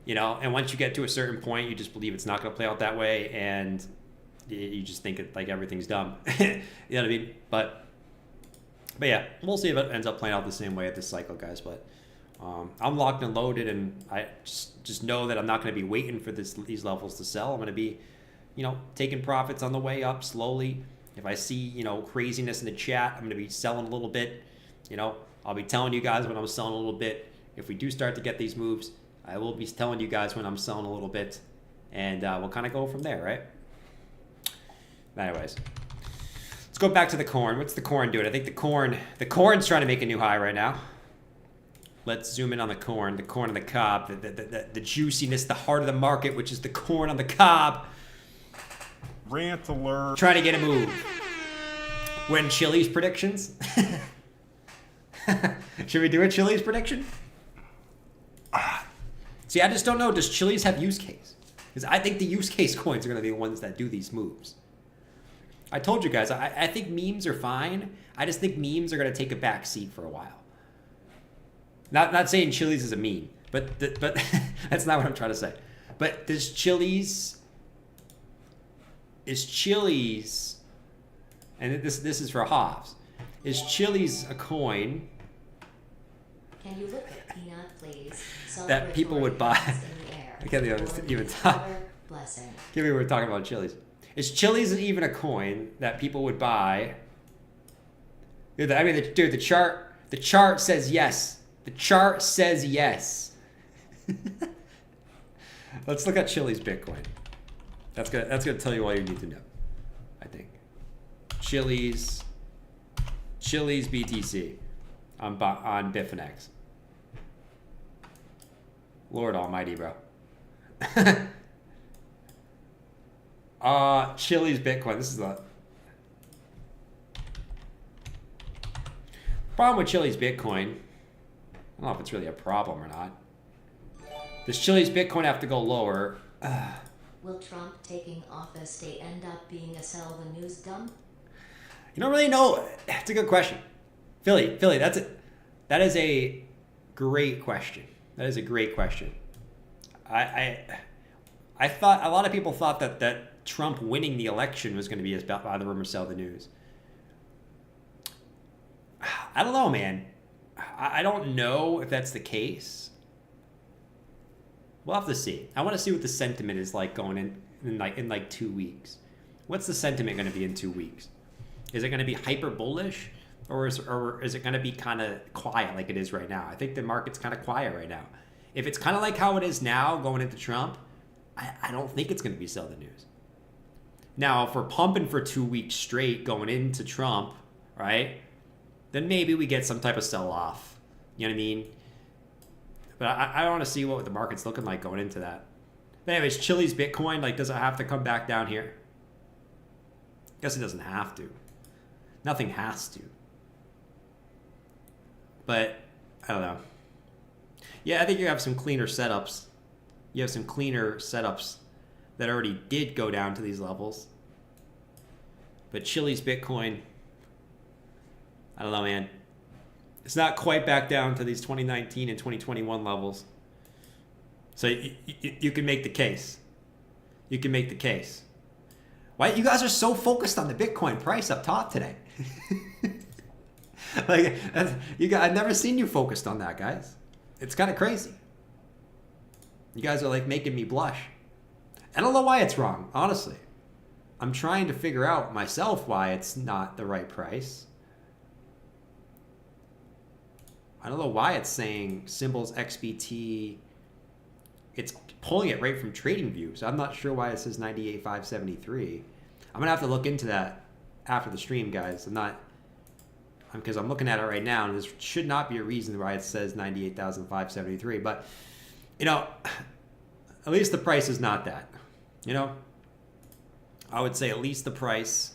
You know, and once you get to a certain point, you just believe it's not going to play out that way, and you just think it, like everything's dumb. You know what I mean? But yeah, we'll see if it ends up playing out the same way at this cycle, guys. But I'm locked and loaded, and I just know that I'm not going to be waiting for these levels to sell. I'm going to be, you know, taking profits on the way up slowly, If I see, you know, craziness in the chat, I'm going to be selling a little bit. You know, I'll be telling you guys when I'm selling a little bit. If we do start to get these moves, I will be telling you guys when I'm selling a little bit. And we'll kind of go from there, right? Anyways, let's go back to the corn. What's the corn doing? I think the corn's trying to make a new high right now. Let's zoom in on the corn on the cob, the juiciness, the heart of the market, which is the corn on the cob. Rant alert. Trying to get a move. When Chiliz predictions? Should we do a Chiliz prediction? See, I just don't know. Does Chiliz have use case? Because I think the use case coins are going to be the ones that do these moves. I told you guys, I think memes are fine. I just think memes are going to take a back seat for a while. Not saying Chiliz is a meme, but that's not what I'm trying to say. But is Chiliz, and this is for Hobbs, is Chiliz a coin Can you look at Peanut, please? that people would buy? I can't even talk. Blessing. Give me, we're talking about Chiliz. Is Chiliz even a coin that people would buy? I mean, the chart says yes. The chart says yes. Let's look at Chiliz Bitcoin. That's gonna tell you all you need to know, I think. Chiliz BTC on Bitfinex. Lord Almighty, bro. Chiliz Bitcoin. This is the problem with Chiliz Bitcoin. I don't know if it's really a problem or not. Does Chiliz Bitcoin have to go lower? Will Trump taking office day end up being a sell the news dump? You don't really know. That's a good question. Philly, that is a great question. That is a great question. I thought, a lot of people thought that Trump winning the election was going to be about the rumor sell the news. I don't know, man. I don't know if that's the case. We'll have to see. I want to see what the sentiment is like going in like 2 weeks. What's the sentiment going to be in 2 weeks? Is it going to be hyper bullish, or is it going to be kind of quiet like it is right now? I think the market's kind of quiet right now. If it's kind of like how it is now going into Trump, I don't think it's going to be sell the news. Now, if we're pumping for 2 weeks straight going into Trump, right, then maybe we get some type of sell-off. You know what I mean? But I want to see what the market's looking like going into that. But anyways, Chiliz Bitcoin, like, does it have to come back down here? Guess it doesn't have to. Nothing has to. But, I don't know. Yeah, I think you have some cleaner setups. You have some cleaner setups that already did go down to these levels. But Chiliz Bitcoin, I don't know, man. It's not quite back down to these 2019 and 2021 levels. So you can make the case. You can make the case. Why you guys are so focused on the Bitcoin price up top today? Like, I've never seen you focused on that, guys. It's kind of crazy. You guys are like making me blush. I don't know why it's wrong, honestly. I'm trying to figure out myself why it's not the right price. I don't know why it's saying symbols XBT. It's pulling it right from TradingView, so I'm not sure why it says 98,573. I'm gonna have to look into that after the stream, guys. Because I'm looking at it right now, and there should not be a reason why it says 98,573. But you know, at least the price is not that. You know, I would say at least the price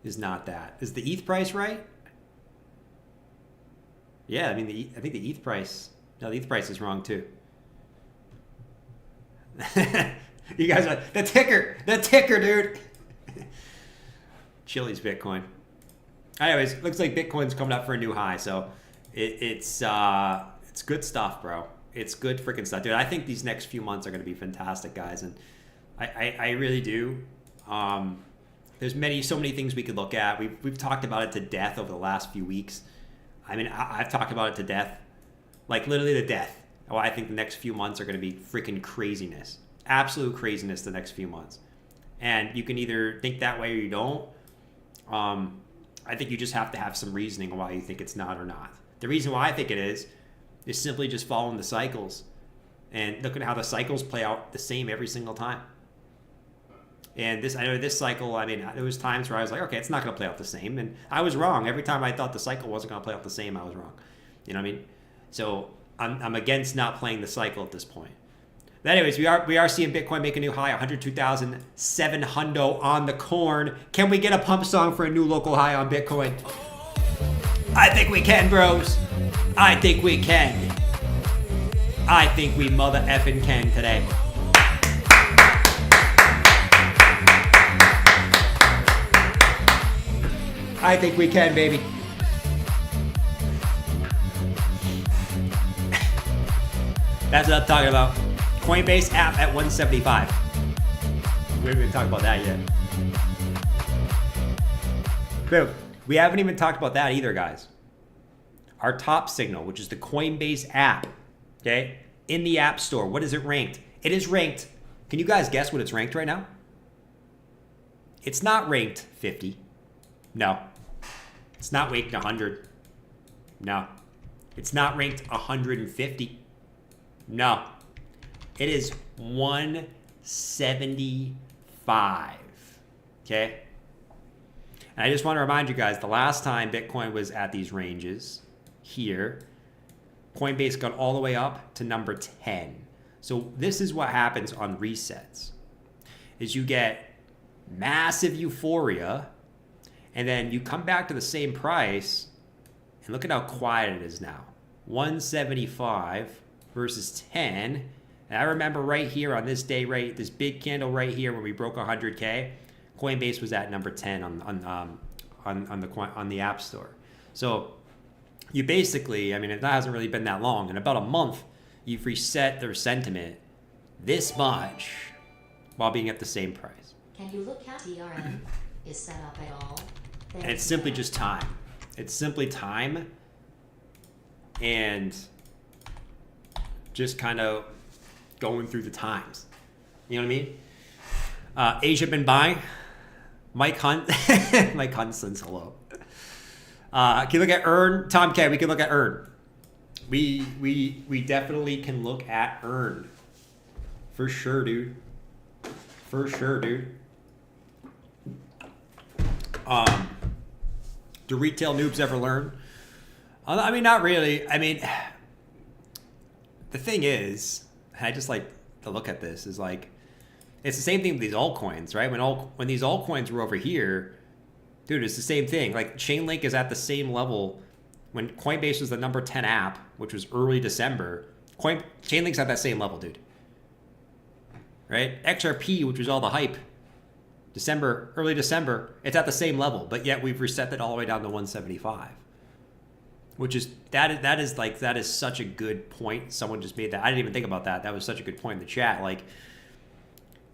is not that. Is the ETH price right? Yeah, I mean, I think the ETH price. No, the ETH price is wrong too. You guys are the ticker, dude. Chiliz Bitcoin. Anyways, looks like Bitcoin's coming up for a new high, so it's good stuff, bro. It's good freaking stuff, dude. I think these next few months are going to be fantastic, guys, and I really do. There's so many things we could look at. We've talked about it to death over the last few weeks. I mean, I've talked about it to death, like literally to death. Oh, I think the next few months are going to be freaking craziness, absolute craziness the next few months. And you can either think that way or you don't. I think you just have to have some reasoning why you think it's not or not. The reason why I think it is simply just following the cycles and looking at how the cycles play out the same every single time. And I know this cycle, I mean, there was times where I was like, okay, it's not going to play out the same. And I was wrong. Every time I thought the cycle wasn't going to play out the same, I was wrong. You know what I mean? So I'm against not playing the cycle at this point. But anyways, we are seeing Bitcoin make a new high, 102,700 on the corn. Can we get a pump song for a new local high on Bitcoin? I think we can, bros. I think we can. I think we mother effing can today. I think we can, baby. That's what I'm talking about. Coinbase app at 175. We haven't even talked about that yet. Boom. We haven't even talked about that either, guys. Our top signal, which is the Coinbase app, okay, in the App Store. What is it ranked? It is ranked. Can you guys guess what it's ranked right now? It's not ranked 50. No. It's not ranked 100. No. It's not ranked 150. No. It is 175. Okay? And I just want to remind you guys, the last time Bitcoin was at these ranges here, Coinbase got all the way up to number 10. So this is what happens on resets. Is you get massive euphoria, and then you come back to the same price, and look at how quiet it is now. 175 versus 10. And I remember right here on this day, right, this big candle right here when we broke 100K, Coinbase was at number 10 on the App Store. So you basically, I mean, it hasn't really been that long. In about a month, you've reset their sentiment this much while being at the same price. Can you look at TRM is set up at all? And it's simply just time. It's simply time and just kind of going through the times. You know what I mean? Asia been buying. Mike Hunt. Mike Hunt sends hello. Can you look at Earn? Tom K, we can look at Earn. We definitely can look at Earn. For sure, dude. For sure, dude. Do retail noobs ever learn? I mean, not really. I mean, the thing is, I just like to look at this, is like, it's the same thing with these altcoins, right? When these altcoins were over here, dude, it's the same thing. Like, Chainlink is at the same level. When Coinbase was the number 10 app, which was early December, Chainlink's at that same level, dude. Right? XRP, which was all the hype, early December, it's at the same level, but yet we've reset it all the way down to 175. Which is, that is such a good point. Someone just made that. I didn't even think about that. That was such a good point in the chat. Like,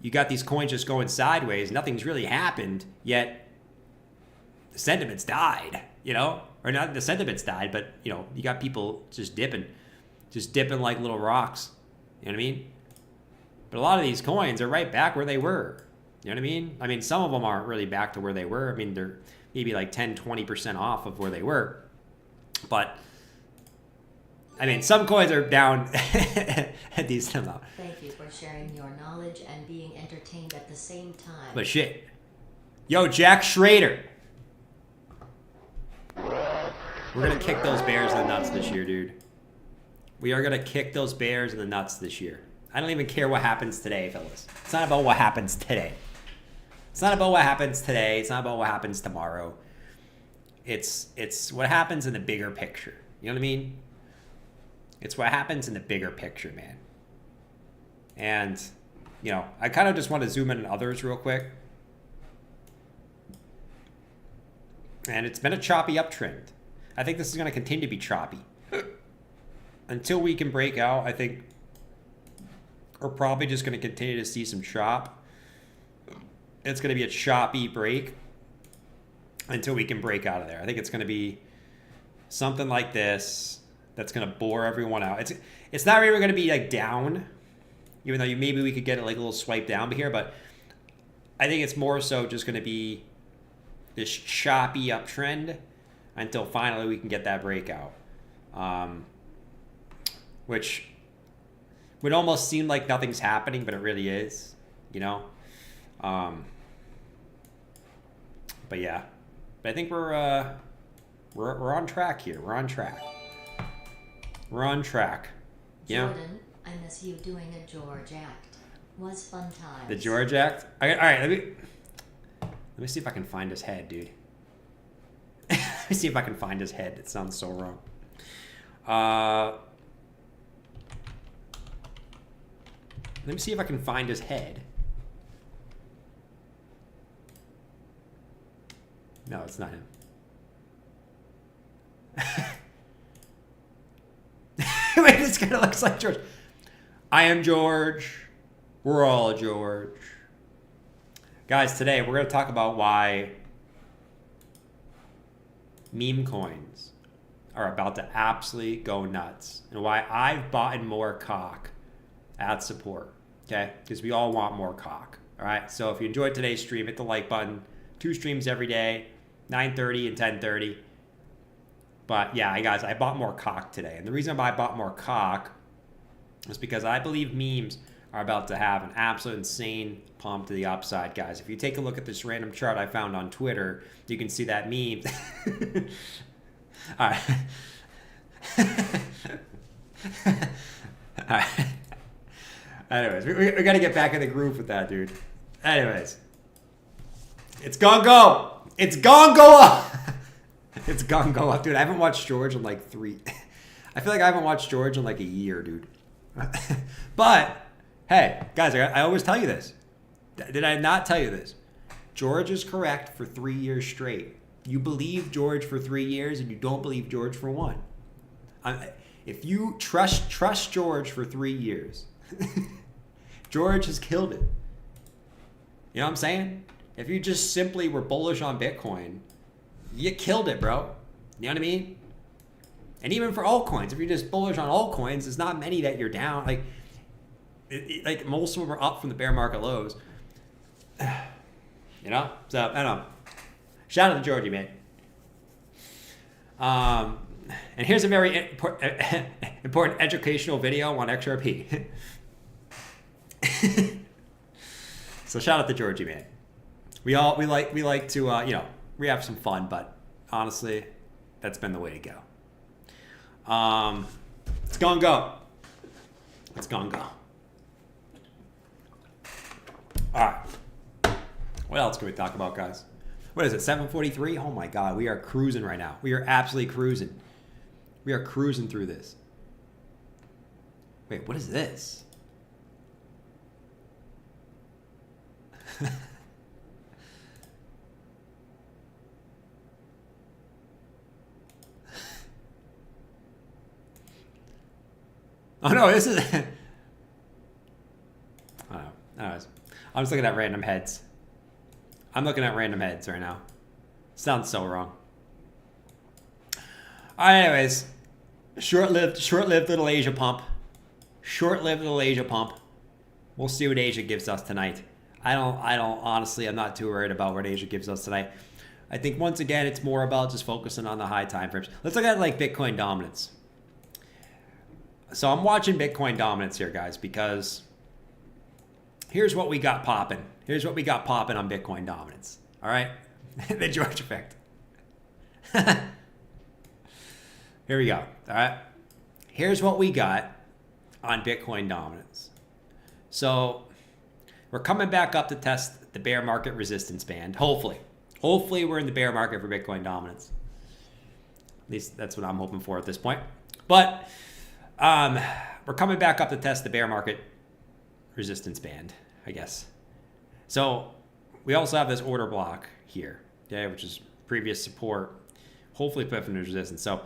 you got these coins just going sideways. Nothing's really happened, yet the sentiment's died, you know? Or not the sentiment's died, but, you know, you got people just dipping like little rocks. You know what I mean? But a lot of these coins are right back where they were. You know what I mean? I mean, some of them aren't really back to where they were. I mean, they're maybe like 10, 20% off of where they were. But, I mean, some coins are down a decent amount. Thank you for sharing your knowledge and being entertained at the same time. But shit. Yo, Jack Schrader. We're going to kick those bears in the nuts this year, dude. We are going to kick those bears in the nuts this year. I don't even care what happens today, fellas. It's not about what happens today. It's not about what happens today. It's not about what happens tomorrow. It's what happens in the bigger picture. You know what I mean? It's what happens in the bigger picture, man. And, you know, I kind of just want to zoom in on others real quick. And it's been a choppy uptrend. I think this is going to continue to be choppy. Until we can break out, I think we're probably just going to continue to see some chop. It's going to be a choppy break until we can break out of there. I think it's going to be something like this that's going to bore everyone out. It's not really going to be like down, even though maybe we could get it like a little swipe down here, but I think it's more so just going to be this choppy uptrend until finally we can get that breakout, which would almost seem like nothing's happening, but it really is, you know. But yeah, but I think we're on track here. We're on track. We're on track. Yeah. Jordan, I miss you doing a George act. Was fun times. The George act. All right. Let me see if I can find his head, dude. Let me see if I can find his head. It sounds so wrong. Let me see if I can find his head. No, it's not him. Wait, this kind of looks like George. I am George. We're all George. Guys, today we're going to talk about why meme coins are about to absolutely go nuts and why I've bought in more cock at support, okay? Because we all want more cock, all right? So if you enjoyed today's stream, hit the like button. 2 streams every day, 9:30 and 10:30. But yeah, guys, I bought more cock today. And the reason I bought more cock is because I believe memes are about to have an absolute insane pump to the upside, guys. If you take a look at this random chart I found on Twitter, you can see that meme. All right. All right. Anyways, we got to get back in the groove with that, dude. Anyways. It's gonna go. It's gonna go up. It's gonna go up, dude. I haven't watched George in like 3. I feel like I haven't watched George in like a year, dude. But, hey, guys, I always tell you this. Did I not tell you this? George is correct for 3 years straight. You believe George for 3 years and you don't believe George for 1. If you trust George for 3 years, George has killed it. You know what I'm saying? If you just simply were bullish on Bitcoin, you killed it, bro. You know what I mean? And even for altcoins, if you're just bullish on altcoins, there's not many that you're down. Like most of them are up from the bear market lows. You know? So, I don't know. Shout out to Georgie, man. And here's a very important educational video on XRP. So shout out to Georgie, man. We like to we have some fun, but honestly, that's been the way to go. It's gonna go. It's gonna go. All right. What else can we talk about, guys? What is it? 7:43? Oh my God, we are cruising right now. We are absolutely cruising. We are cruising through this. Wait, what is this? Oh no, this is. I don't know. Anyways, I'm just looking at random heads. I'm looking at random heads right now. Sounds so wrong. All right, anyways, short-lived little Asia pump. Short-lived little Asia pump. We'll see what Asia gives us tonight. I don't honestly, I'm not too worried about what Asia gives us tonight. I think once again, it's more about just focusing on the high time frames. Let's look at like Bitcoin dominance. So I'm watching Bitcoin dominance here, guys, because here's what we got popping. Here's what we got popping on Bitcoin dominance. All right? The George effect. Here we go. All right? Here's what we got on Bitcoin dominance. So we're coming back up to test the bear market resistance band. Hopefully. Hopefully we're in the bear market for Bitcoin dominance. At least that's what I'm hoping for at this point. But we're coming back up to test the bear market resistance band, I guess. So we also have this order block here, okay, which is previous support, hopefully put from the resistance. So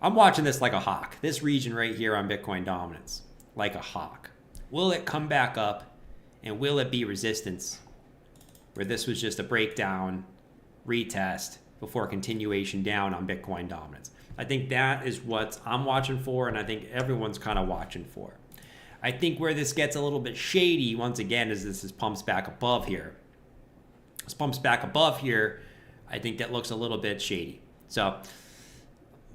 I'm watching this like a hawk. This region right here on Bitcoin dominance, like a hawk. Will it come back up, and will it be resistance, where this was just a breakdown, retest, before continuation down on Bitcoin dominance? I think that is what I'm watching for, and I think everyone's kind of watching for. I think where this gets a little bit shady, once again, is this pumps back above here. This pumps back above here. I think that looks a little bit shady. So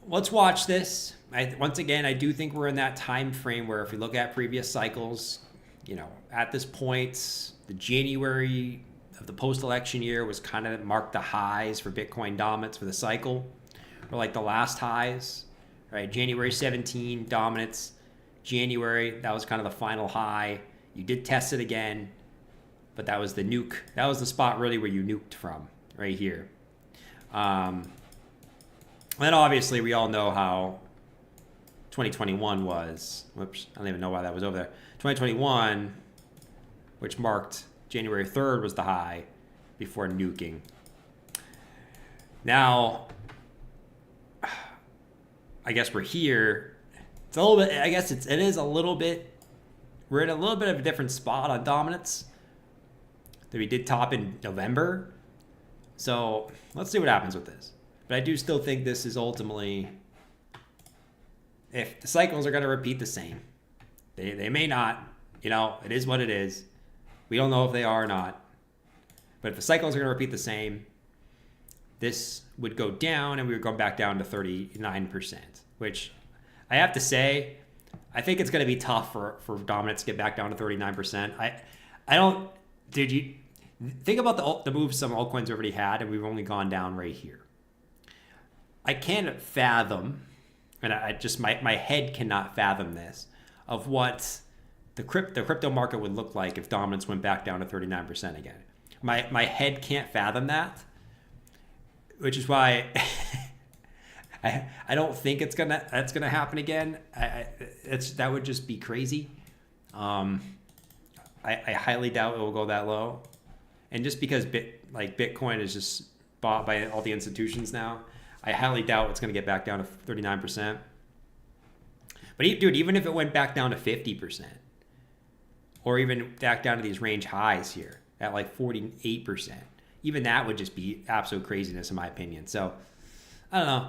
let's watch this. Once again, I do think we're in that time frame where if we look at previous cycles, you know, at this point, the January of the post-election year was kind of marked the highs for Bitcoin dominance for the cycle, or like the last highs, right? January 17 dominance, January, that was kind of the final high. You did test it again, but that was the nuke. That was the spot really where you nuked from, right here. And obviously we all know how 2021 was. Whoops, I don't even know why that was over there. 2021, which marked January 3rd was the high before nuking. Now, I guess we're here. It's a little bit, I guess it is a little bit, we're in a little bit of a different spot on dominance that we did top in November. So let's see what happens with this. But I do still think this is ultimately, if the cycles are going to repeat the same, they may not, you know, it is what it is. We don't know if they are or not. But if the cycles are going to repeat the same, this would go down and we would go back down to 39%, which I have to say, I think it's going to be tough for dominance to get back down to 39%. I don't, dude, you think about the moves some altcoins already had, and we've only gone down right here. I can't fathom, and I just, my head cannot fathom this, of what the crypto market would look like if dominance went back down to 39% again. My head can't fathom that, which is why I don't think that's gonna happen again. That would just be crazy. I highly doubt it will go that low, and just because Bitcoin is just bought by all the institutions now, I highly doubt it's gonna get back down to 39%. But dude, even if it went back down to 50%, or even back down to these range highs here at like 48%, even that would just be absolute craziness in my opinion. So I don't know.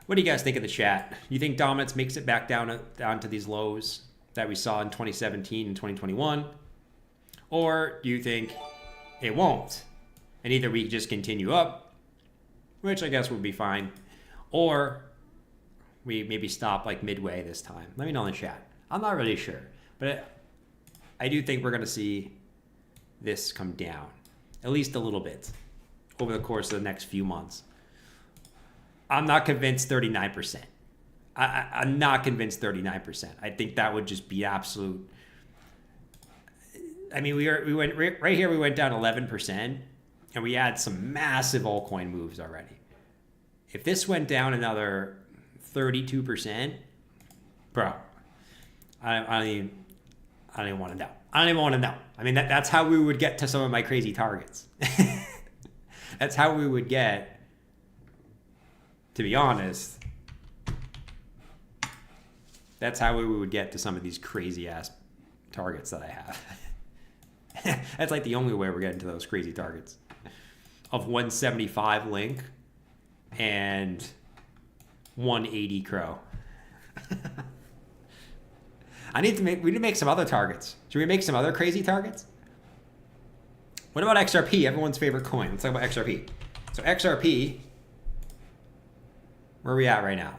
What do you guys think in the chat? You think dominance makes it back down to these lows that we saw in 2017 and 2021? Or do you think it won't? And either we just continue up, which I guess would be fine, or we maybe stop like midway this time. Let me know in the chat. I'm not really sure, but I do think we're going to see this come down at least a little bit over the course of the next few months. I'm not convinced 39%. I'm not convinced 39%. I think that would just be absolute. I mean, we went right here. We went down 11%, and we had some massive altcoin moves already. If this went down another 32%, bro, I don't even want to know. I don't even want to know. I mean, that's how we would get to some of my crazy targets. That's how we would get, to be honest, that's how we would get to some of these crazy ass targets that I have. That's like the only way we're getting to those crazy targets of 175 link and 180 crow. we need to make some other targets. Should we make some other crazy targets? What about XRP? Everyone's favorite coin. Let's talk about XRP. So XRP, where are we at right now?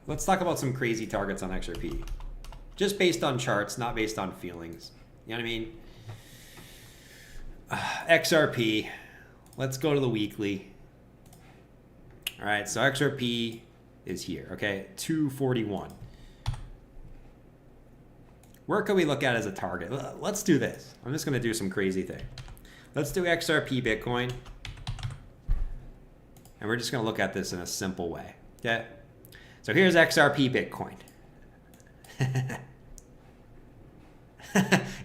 Let's talk about some crazy targets on XRP. Just based on charts, not based on feelings. You know what I mean? XRP. Let's go to the weekly. All right, so XRP is here, okay? 241. Where can we look at as a target? Let's do this. I'm just going to do some crazy thing. Let's do XRP Bitcoin. And we're just going to look at this in a simple way, okay? So here's XRP Bitcoin.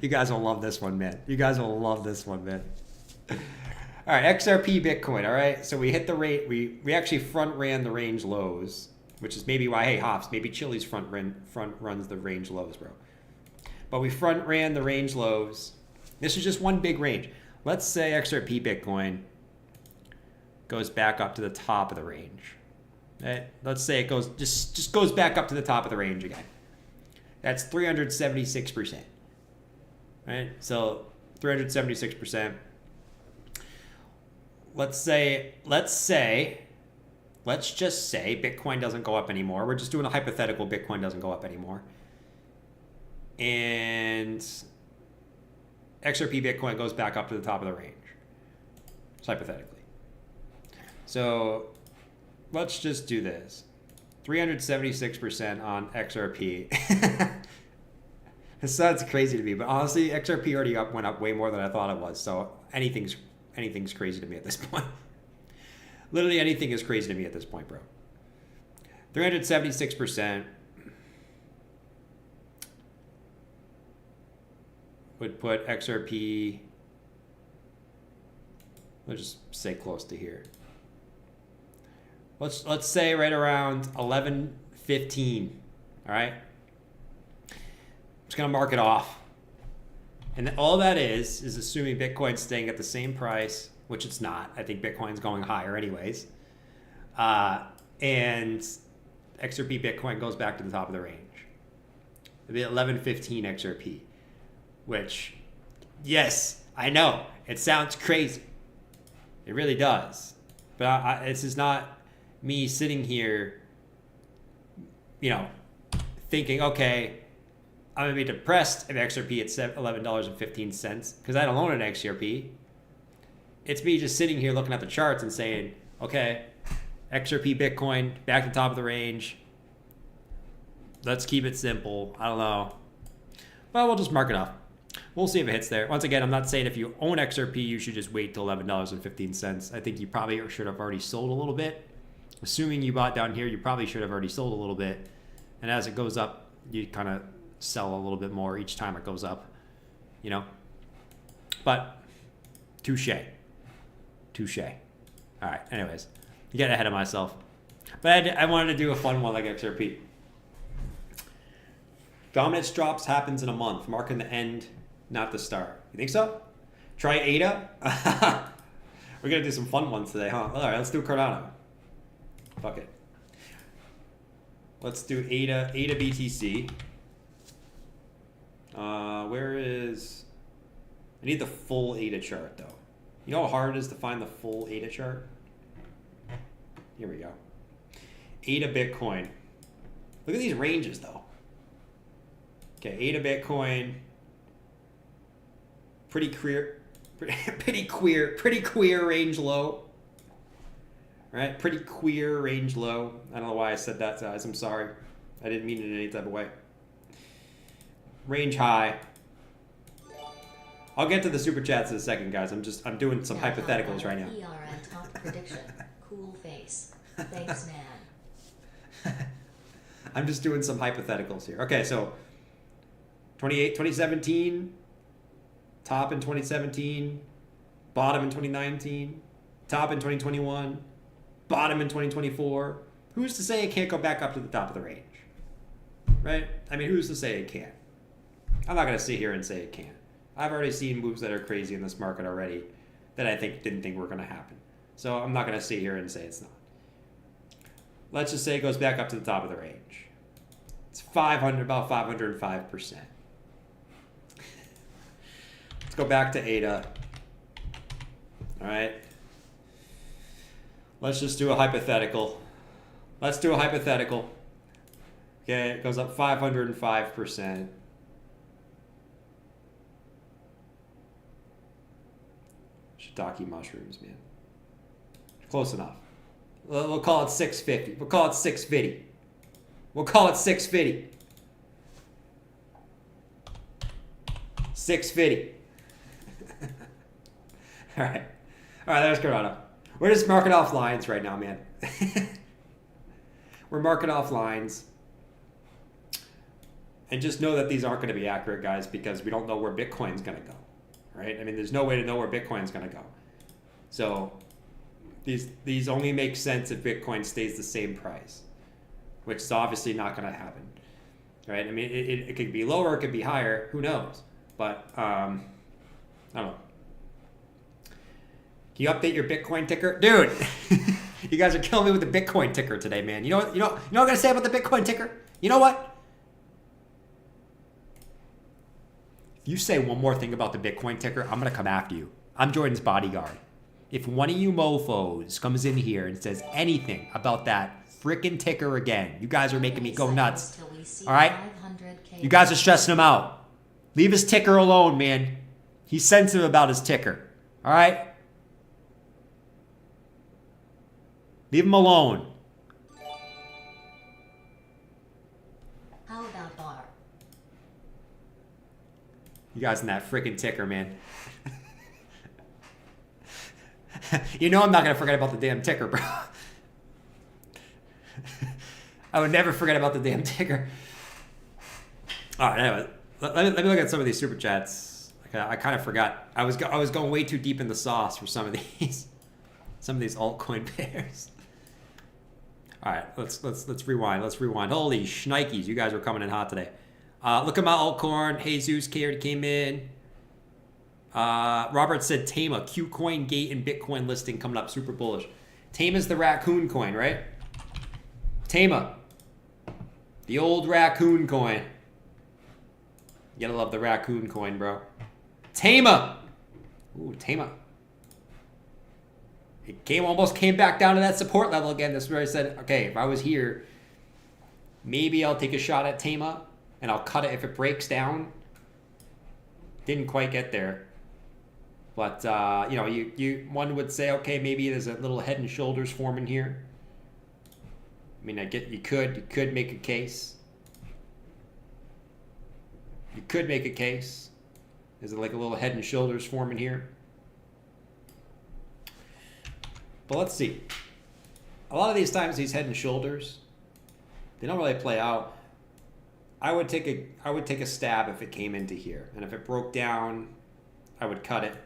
You guys will love this one, man. You guys will love this one, man. All right, XRP Bitcoin, all right? So we hit the rate. We actually front ran the range lows, which is maybe why, hey, Hops, maybe Chiliz front runs the range lows, bro. But we front ran the range lows. This is just one big range. Let's say XRP Bitcoin goes back up to the top of the range. Right? Let's say it goes just goes back up to the top of the range again. That's 376%. Right? So 376%. let's just say Bitcoin doesn't go up anymore. We're just doing a hypothetical. Bitcoin doesn't go up anymore. And XRP Bitcoin goes back up to the top of the range. Just hypothetically. So let's just do this. 376% on XRP. This sounds crazy to me, but honestly, XRP already went up way more than I thought it was. So anything's crazy to me at this point. Literally anything is crazy to me at this point, bro. 376% would put XRP, let's just say close to here. Let's say right around 11.15. All right. Just gonna mark it off. And all that is assuming Bitcoin's staying at the same price, which it's not. I think Bitcoin's going higher anyways. And XRP Bitcoin goes back to the top of the range. It'll be 11.15 XRP, which, yes, I know, it sounds crazy. It really does. But this is not me sitting here, thinking, okay, I'm going to be depressed if XRP at $11.15 because I don't own an XRP. It's me just sitting here looking at the charts and saying, okay, XRP Bitcoin back to the top of the range. Let's keep it simple. I don't know. Well, we'll just mark it up. We'll see if it hits there. Once again, I'm not saying if you own XRP, you should just wait till $11.15. I think you probably should have already sold a little bit. Assuming you bought down here, you probably should have already sold a little bit. And as it goes up, you kind of sell a little bit more each time it goes up, But touche. All right, anyways, getting ahead of myself. But I wanted to do a fun one like XRP. Dominance drops happens in a month, marking the end, not the start. You think so? Try ADA? We're going to do some fun ones today, huh? All right, let's do Cardano. Fuck it. Let's do ADA BTC. Where is... I need the full ADA chart, though. You know how hard it is to find the full ADA chart? Here we go. ADA Bitcoin. Look at these ranges, though. Okay, ADA Bitcoin. Pretty queer range low. Right? Pretty queer range low. I don't know why I said that, guys. I'm sorry. I didn't mean it in any type of way. Range high. I'll get to the super chats in a second, guys. I'm doing some hypotheticals right now. PRN top prediction. Cool face. Thanks, man. I'm just doing some hypotheticals here. Okay, so 2017, top in 2017, bottom in 2019, top in 2021, bottom in 2024. Who's to say it can't go back up to the top of the range? Right? I mean, who's to say it can't? I'm not going to sit here and say it can't. I've already seen moves that are crazy in this market already that I didn't think were going to happen. So I'm not going to sit here and say it's not. Let's just say it goes back up to the top of the range. It's about 505%. Let's go back to ADA. All right. Let's just do a hypothetical. Let's do a hypothetical. Okay, it goes up 505%. Shiitake mushrooms, man. Close enough. We'll call it 650. We'll call it 650. We'll call it 650. 650. All right. All right, there's Cardano. We're just marking off lines right now, man. We're marking off lines. And just know that these aren't going to be accurate, guys, because we don't know where Bitcoin's going to go. Right? I mean, there's no way to know where Bitcoin's going to go. So these only make sense if Bitcoin stays the same price, which is obviously not going to happen. Right? I mean, it could be lower, it could be higher. Who knows? But I don't know. Can you update your Bitcoin ticker? Dude, you guys are killing me with the Bitcoin ticker today, man. You know what I'm going to say about the Bitcoin ticker? You know what? If you say one more thing about the Bitcoin ticker, I'm going to come after you. I'm Jordan's bodyguard. if one of you mofos comes in here and says anything about that freaking ticker again, you guys are making me go nuts. All right? You guys are stressing him out. Leave his ticker alone, man. He's sensitive about his ticker. All right? Leave him alone. How about bar? You guys in that freaking ticker, man. You know I'm not going to forget about the damn ticker, bro. I would never forget about the damn ticker. All right, anyway, let me look at some of these super chats. I kind of forgot. I was going way too deep in the sauce for some of these altcoin pairs. All right, let's rewind. Let's rewind. Holy shnikes, you guys were coming in hot today. Look at my altcoin. Jesus came in. Robert said Tama, Qcoin Gate and Bitcoin listing coming up, super bullish. Tama's the raccoon coin, right? Tama, the old raccoon coin. You gotta love the raccoon coin, bro. Tama. Ooh, Tama. It almost came back down to that support level again. This is where I said, okay, if I was here, maybe I'll take a shot at Tama and I'll cut it if it breaks down. Didn't quite get there. But, you know, one would say, okay, maybe there's a little head and shoulders forming here. I mean, you could make a case. You could make a case. Is it like a little head and shoulders forming here? But let's see. A lot of these times, these head and shoulders, they don't really play out. I would take a stab if it came into here, and if it broke down, I would cut it.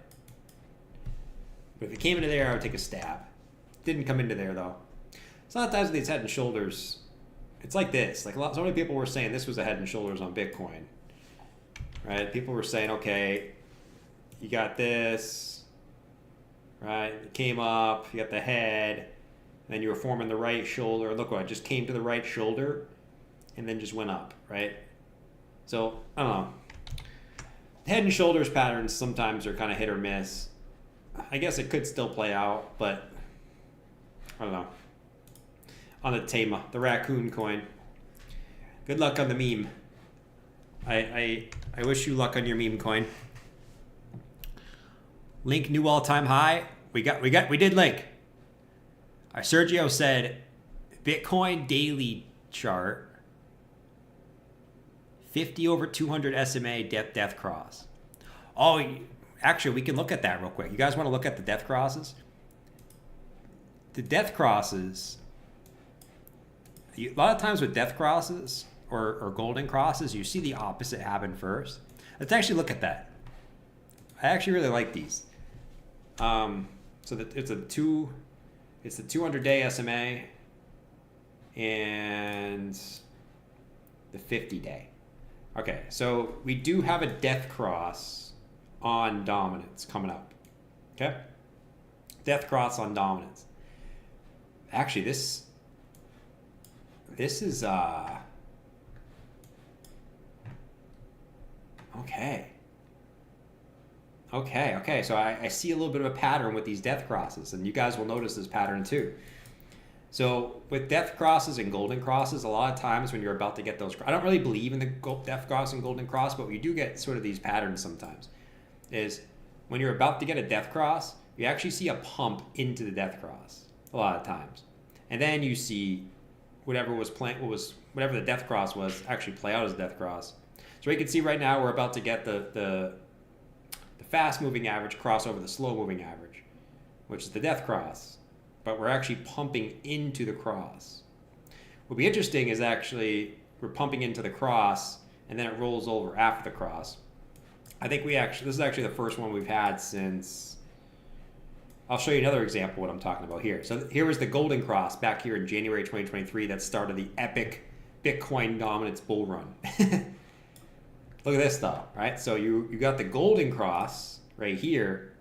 But if it came into there, I would take a stab. Didn't come into there though. So a lot of times with these head and shoulders, it's like this. Like so many people were saying this was a head and shoulders on Bitcoin, right? People were saying, okay, you got this, right? It came up, you got the head, then you were forming the right shoulder. Look what, it just came to the right shoulder and then just went up, right? So, I don't know. Head and shoulders patterns sometimes are kind of hit or miss. I guess it could still play out, but I don't know. On the Tama, the raccoon coin. Good luck on the meme. I wish you luck on your meme coin. Link new all-time high. We did link. Sergio said Bitcoin daily chart 50 over 200 SMA death cross. Oh, actually, we can look at that real quick. You guys want to look at the death crosses? The death crosses, a lot of times with death crosses or golden crosses, you see the opposite happen first. Let's actually look at that. I actually really like these. So that it's the 200-day SMA and the 50-day. Okay, so we do have a death cross on dominance coming up. Okay? Death cross on dominance. Actually, this is okay. Okay, so I see a little bit of a pattern with these death crosses, and you guys will notice this pattern too. So with death crosses and golden crosses, a lot of times when you're about to get those, I don't really believe in the death cross and golden cross, but we do get sort of these patterns sometimes. Is when you're about to get a death cross, you actually see a pump into the death cross a lot of times, and then you see whatever the death cross was actually play out as a death cross. So you can see right now we're about to get the fast moving average cross over the slow moving average, which is the death cross, but we're actually pumping into the cross. What'll be interesting is actually we're pumping into the cross and then it rolls over after the cross. I think this is actually the first one we've had since, I'll show you another example of what I'm talking about here. So here was the golden cross back here in January 2023 that started the epic Bitcoin dominance bull run. Look at this stuff, right? So you got the golden cross right here.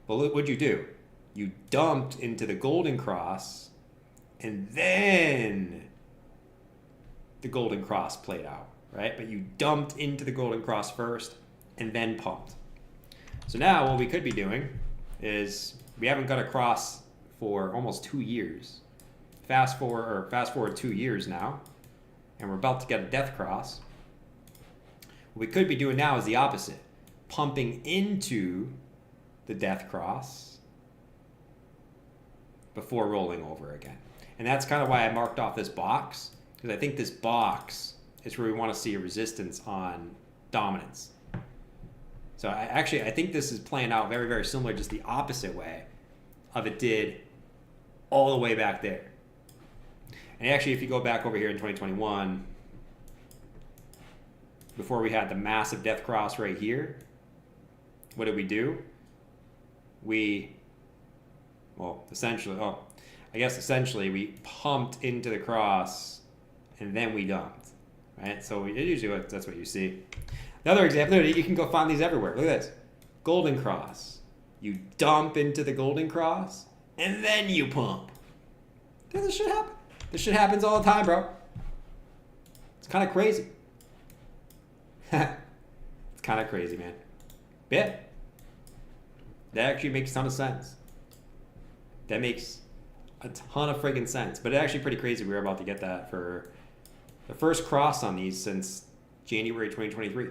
Well, what'd you do? You dumped into the golden cross, and then the golden cross played out, right? But you dumped into the golden cross first, and then pumped. So now what we could be doing is We haven't got across for almost 2 years. Fast forward 2 years now, and we're about to get a death cross. What we could be doing now is the opposite, pumping into the death cross before rolling over again. And that's kind of why I marked off this box, because I think this box is where we want to see a resistance on dominance. So I think this is playing out very, very similar, just the opposite way of it did all the way back there. And actually, if you go back over here in 2021, before we had the massive death cross right here, what did we do? Essentially, we pumped into the cross and then we dumped, right? So usually that's what you see. Another example, you can go find these everywhere. Look at this. Golden cross. You dump into the golden cross and then you pump. Dude, this shit happen. This shit happens all the time, bro. It's kind of crazy. It's kind of crazy, man. Yeah. That actually makes a ton of sense. That makes a ton of friggin' sense. But it's actually pretty crazy we were about to get that for the first cross on these since January 2023.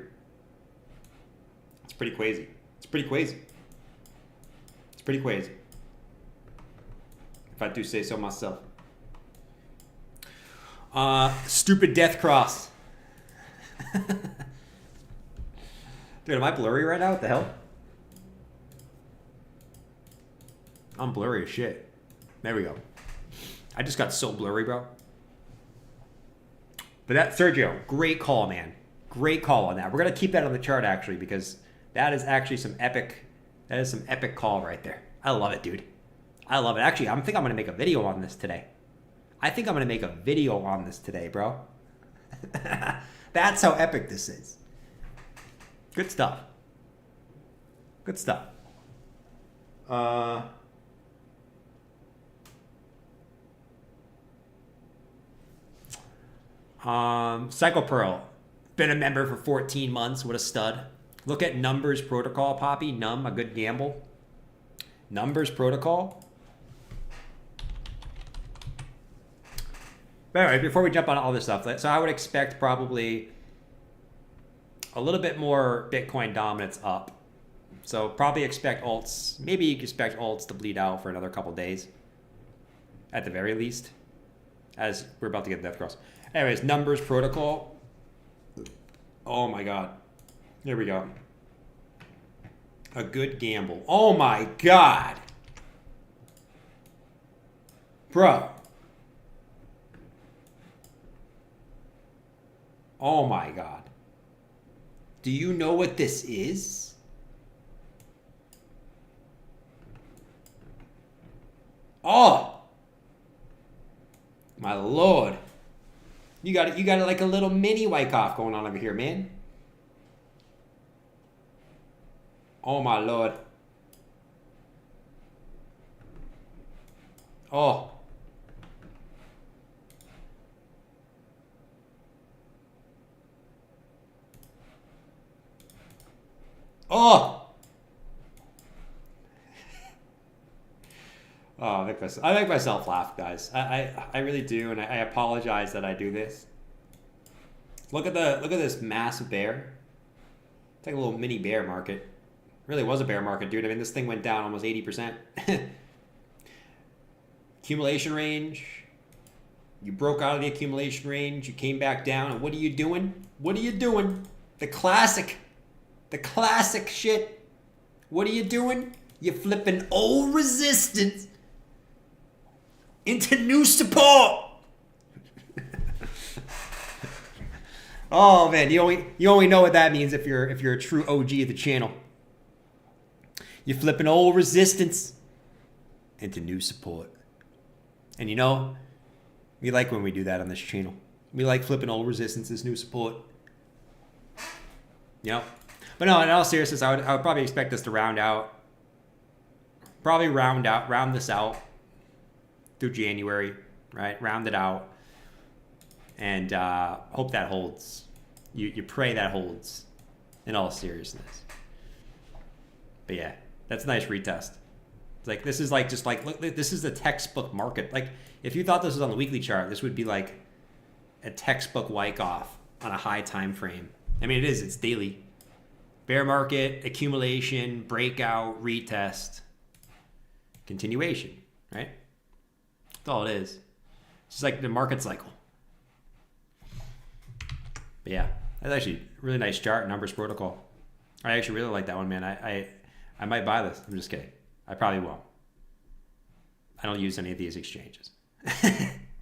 It's pretty crazy. It's pretty crazy. It's pretty crazy. If I do say so myself. Stupid death cross. Dude, am I blurry right now? What the hell? I'm blurry as shit. There we go. I just got so blurry, bro. But that, Sergio, great call, man. Great call on that. We're going to keep that on the chart, actually, because that is actually some epic call right there. I love it, dude. I love it. Actually, I think I'm going to make a video on this today. Bro. That's how epic this is. Good stuff. Good stuff. Cycle Pearl. Been a member for 14 months. What a stud. Look at Numbers Protocol, Poppy. A good gamble. Numbers Protocol. But anyway, before we jump on all this stuff, so I would expect probably a little bit more Bitcoin dominance up. So probably expect alts, maybe you can expect alts to bleed out for another couple days at the very least, as we're about to get death cross. Anyways, Numbers Protocol. Oh my God. Here we go. A good gamble. Oh my God. Bro. Oh my God. Do you know what this is? Oh. My Lord. You got it like a little mini Wyckoff going on over here, man. Oh my Lord. Oh. Oh. Oh, I make myself laugh, guys. I really do, and I apologize that I do this. Look at this massive bear. It's like a little mini bear market. It really was a bear market, dude. I mean, this thing went down almost 80%. Accumulation range. You broke out of the accumulation range. You came back down, and what are you doing? What are you doing? The classic shit. What are you doing? You're flipping old resistance into new support. Oh man, you only know what that means if you're a true OG of the channel. You're flipping old resistance into new support. And you know, we like when we do that on this channel. We like flipping old resistance as new support. You know? But no, in all seriousness, I would probably expect us to round this out through January, right? Round it out, and hope that holds. You pray that holds, in all seriousness. But yeah, that's a nice retest. It's like this is like just like look, this is the textbook market. Like if you thought this was on the weekly chart, this would be like a textbook Wyckoff on a high time frame. I mean, it is. It's daily. Bear market, accumulation, breakout, retest, continuation, right? That's all it is. It's just like the market cycle. But yeah, that's actually a really nice chart, numbers protocol. I actually really like that one, man. I might buy this. I'm just kidding. I probably won't. I don't use any of these exchanges.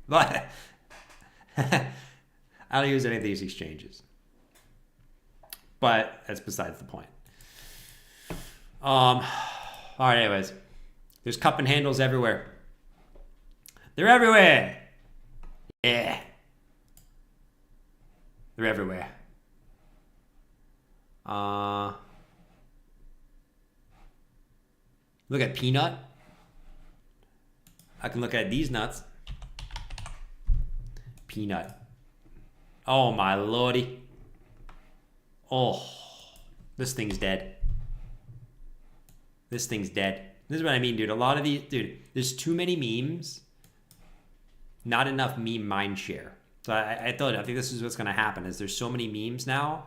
But I don't use any of these exchanges. But that's besides the point. All right, anyways. There's cup and handles everywhere. They're everywhere. Yeah. They're everywhere. Look at peanut. I can look at these nuts. Peanut. Oh my lordy. Oh, this thing's dead. This thing's dead. This is what I mean, dude. A lot of these, dude, there's too many memes. Not enough meme mind share. So I think this is what's going to happen is there's so many memes now.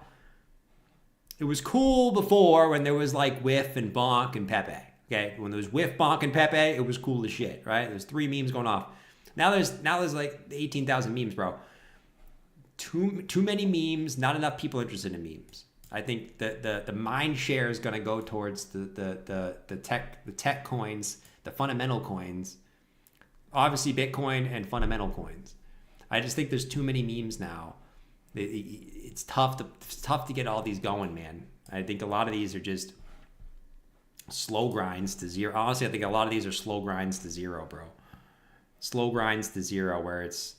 It was cool before when there was like Whiff and Bonk and Pepe. Okay, when there was Whiff, Bonk, and Pepe, it was cool as shit, right? There's 3 memes going off. Now there's like 18,000 memes, bro. Too many memes, not enough people interested in memes. I think the mind share is going to go towards the tech coins, the fundamental coins. Obviously Bitcoin and fundamental coins. I just think there's too many memes now. It's tough to get all these going, man. I think a lot of these are just slow grinds to zero. Honestly, I think a lot of these are slow grinds to zero, bro. Slow grinds to zero, where it's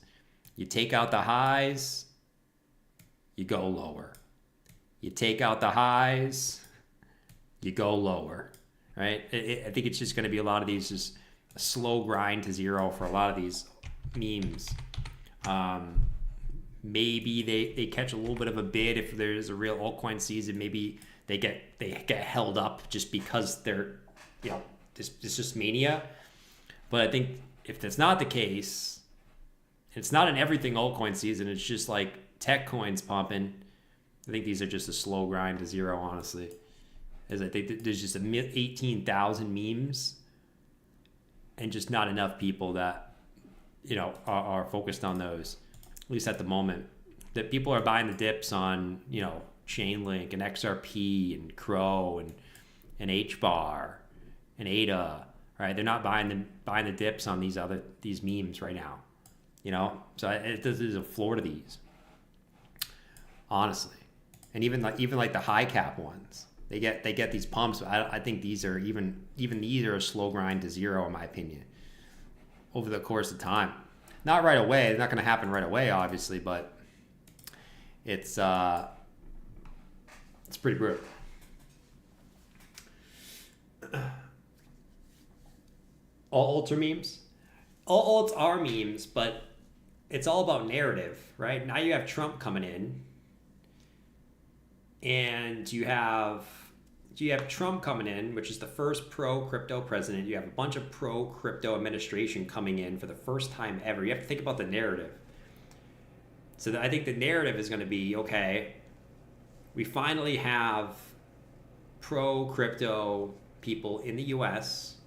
you take out the highs, you go lower. You take out the highs, you go lower, right? I think it's just going to be a lot of these just a slow grind to zero for a lot of these memes. Maybe they catch a little bit of a bid if there's a real altcoin season. Maybe they get held up just because they're, it's just mania. But I think if that's not the case, it's not an everything altcoin season. It's just like tech coins pumping. I think these are just a slow grind to zero, honestly. As I think there's just 18,000 memes and just not enough people that, are focused on those, at least at the moment. That people are buying the dips on, Chainlink and XRP and Crow and HBAR and ADA, right? They're not buying the dips on these memes right now, So there's a floor to these, honestly. And even like the high cap ones, they get these pumps. I think these are even these are a slow grind to zero, in my opinion, over the course of time. Not right away. It's not going to happen right away, obviously, but it's pretty brutal. All alts are memes. All alts are memes, but it's all about narrative, right? Now you have Trump coming in. And you have Trump coming in, which is the first pro-crypto president. You have a bunch of pro-crypto administration coming in for the first time ever. You have to think about the narrative. So I think the narrative is going to be, okay, we finally have pro-crypto people in the U.S.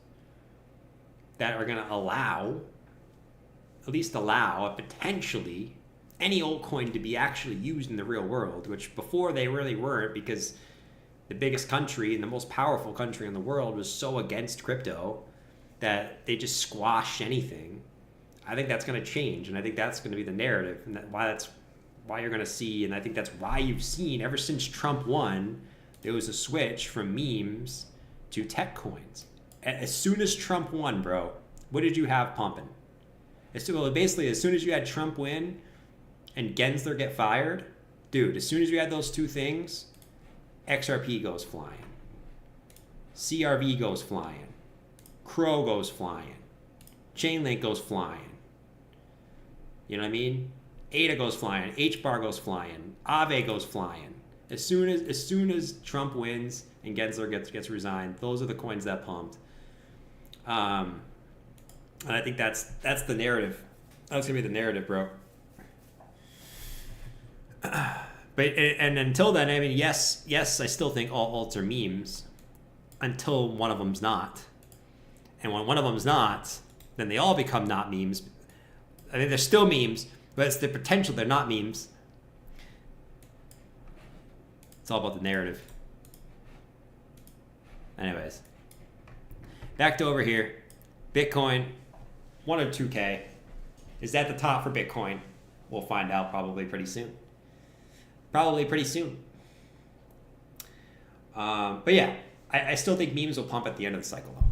that are going to at least allow potentially any altcoin to be actually used in the real world, which before they really weren't, because the biggest country and the most powerful country in the world was so against crypto that they just squashed anything. I think that's going to change, and I think that's going to be the narrative, and that's why you're going to see, and I think that's why you've seen ever since Trump won, there was a switch from memes to tech coins. As soon as Trump won, bro, what did you have pumping? Basically, as soon as you had Trump win and Gensler get fired, dude, as soon as you had those two things, XRP goes flying. CRV goes flying. Crow goes flying. Chainlink goes flying. You know what I mean? ADA goes flying. HBAR goes flying. Aave goes flying. As soon as Trump wins and Gensler gets resigned, those are the coins that pumped. And I think that's the narrative. That's gonna be the narrative, bro. But and until then, I mean, yes, I still think all alts are memes until one of them's not. And when one of them's not, then they all become not memes. I mean, they're still memes, but it's the potential they're not memes. It's all about the narrative. Anyways, back to over here. Bitcoin, 102K. Is that the top for Bitcoin? We'll find out probably pretty soon. But yeah, I still think memes will pump at the end of the cycle, though.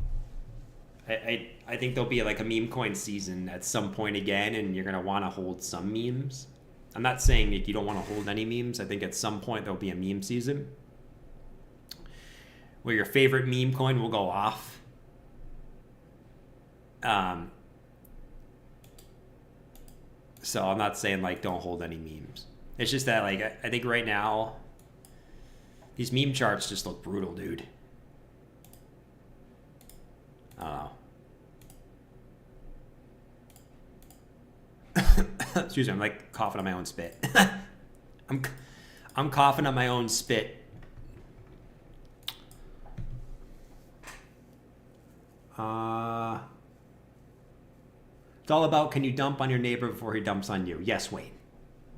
I think there'll be like a meme coin season at some point again, and you're going to want to hold some memes. I'm not saying that you don't want to hold any memes. I think at some point there'll be a meme season where your favorite meme coin will go off. So I'm not saying like don't hold any memes. It's just that like I think right now these meme charts just look brutal, dude. I don't know. Excuse me, I'm like coughing on my own spit. I'm coughing on my own spit. It's all about, can you dump on your neighbor before he dumps on you? Yes, Wayne.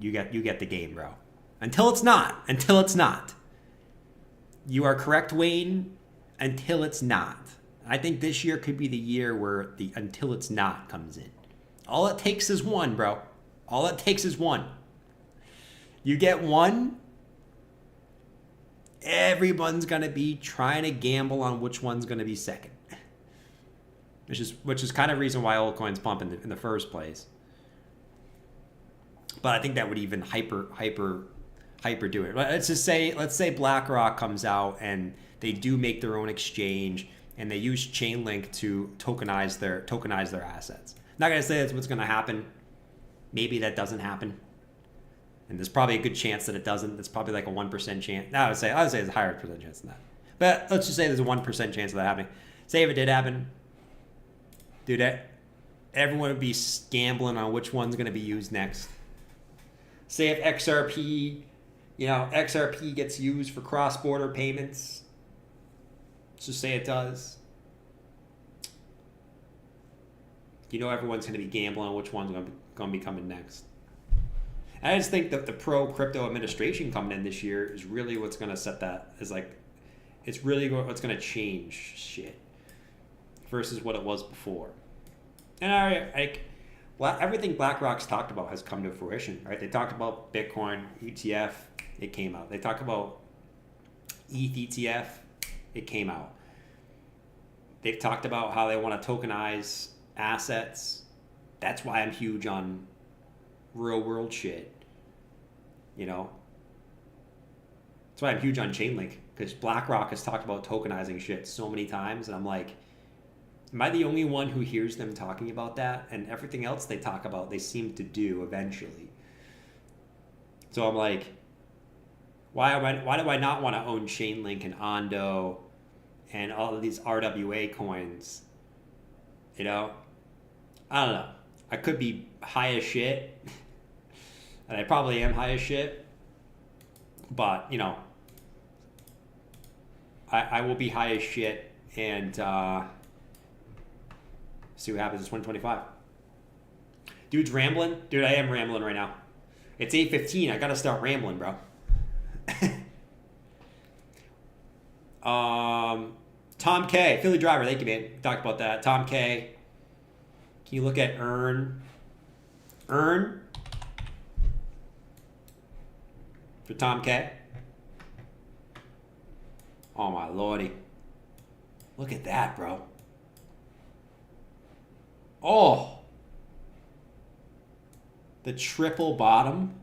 You get the game, bro. Until it's not. You are correct, Wayne. Until it's not. I think this year could be the year where the until it's not comes in. All it takes is one, bro. All it takes is one. You get one, everyone's gonna be trying to gamble on which one's gonna be second. Which is kind of reason why altcoins pump in the first place. But I think that would even hyper do it. Let's say BlackRock comes out and they do make their own exchange and they use Chainlink to tokenize their assets. Not gonna say that's what's gonna happen. Maybe that doesn't happen. And there's probably a good chance that it doesn't. It's probably like a 1% chance. No, I would say there's a higher percent chance than that. But let's just say there's a 1% chance of that happening. Say if it did happen, dude, everyone would be gambling on which one's going to be used next. Say if XRP gets used for cross-border payments. Let's just say it does. Everyone's going to be gambling on which one's going to be coming next. I just think that the pro-crypto administration coming in this year is really what's going to set that, it's really what's going to change shit versus what it was before. And everything BlackRock's talked about has come to fruition, right? They talked about Bitcoin ETF, it came out. They talked about ETH ETF, it came out. They've talked about how they want to tokenize assets. That's why I'm huge on real world shit. That's why I'm huge on Chainlink, because BlackRock has talked about tokenizing shit so many times, and I'm like, am I the only one who hears them talking about that? And everything else they talk about, they seem to do eventually. So I'm like, why do I not want to own Chainlink and Ondo and all of these RWA coins? I don't know. I could be high as shit, and I probably am high as shit, but, I will be high as shit and see what happens in 2025. Dude's rambling. Dude, I am rambling right now. It's 8:15. I got to start rambling, bro. Tom K, Philly driver. Thank you, man. Talked about that. Tom K. Can you look at earn for Tom K? Oh my lordy. Look at that, bro. Oh. The triple bottom.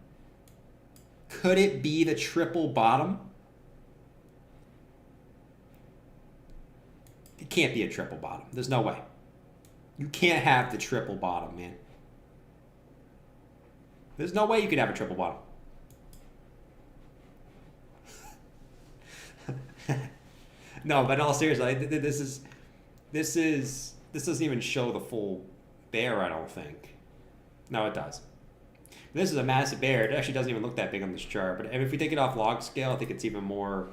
Could it be the triple bottom? It can't be a triple bottom. There's no way. You can't have the triple bottom, man. There's no way you could have a triple bottom. No, but in all seriousness, this is this doesn't even show the full bear, I don't think. No, it does. This is a massive bear. It actually doesn't even look that big on this chart. But if we take it off log scale, I think it's even more.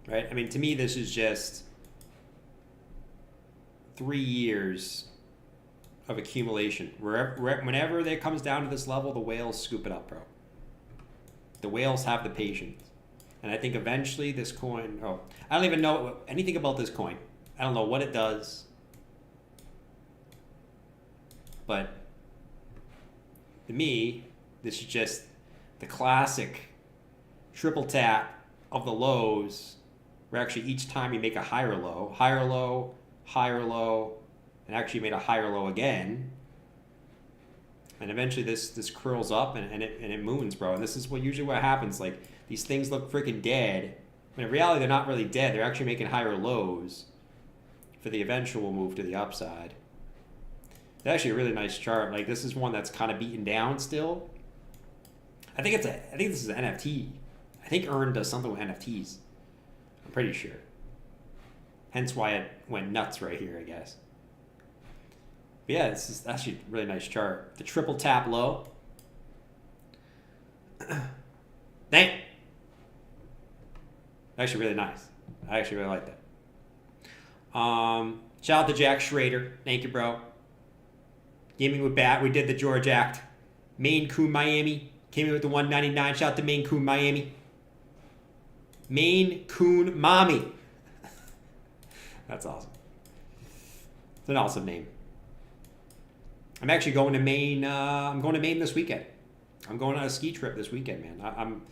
Right? I mean, to me, this is just 3 years of accumulation. Whenever it comes down to this level, the whales scoop it up, bro. The whales have the patience. And I think eventually this coin... Oh, I don't even know anything about this coin. I don't know what it does. But to me, this is just the classic triple tap of the lows, where actually each time you make a higher low, and actually made a higher low again. And eventually this curls up and it moons, bro. And this is usually what happens. Like, these things look freaking dead. When in reality, they're not really dead. They're actually making higher lows for the eventual move to the upside. It's actually a really nice chart. Like, this is one that's kind of beaten down still. I think this is an NFT. I think Earn does something with NFTs. I'm pretty sure. Hence why it went nuts right here, I guess. But yeah, this is actually a really nice chart. The triple tap low. Dang. Actually really nice. I actually really like that. Shout out to Jack Schrader. Thank you, bro. Gaming with Bat. We did the George Act. Maine Coon Miami. Came in with the 199. Shout out to Maine Coon Miami. Maine Coon Mommy. That's awesome. It's an awesome name. I'm actually going to Maine. I'm going to Maine this weekend. I'm going on a ski trip this weekend, man. I'm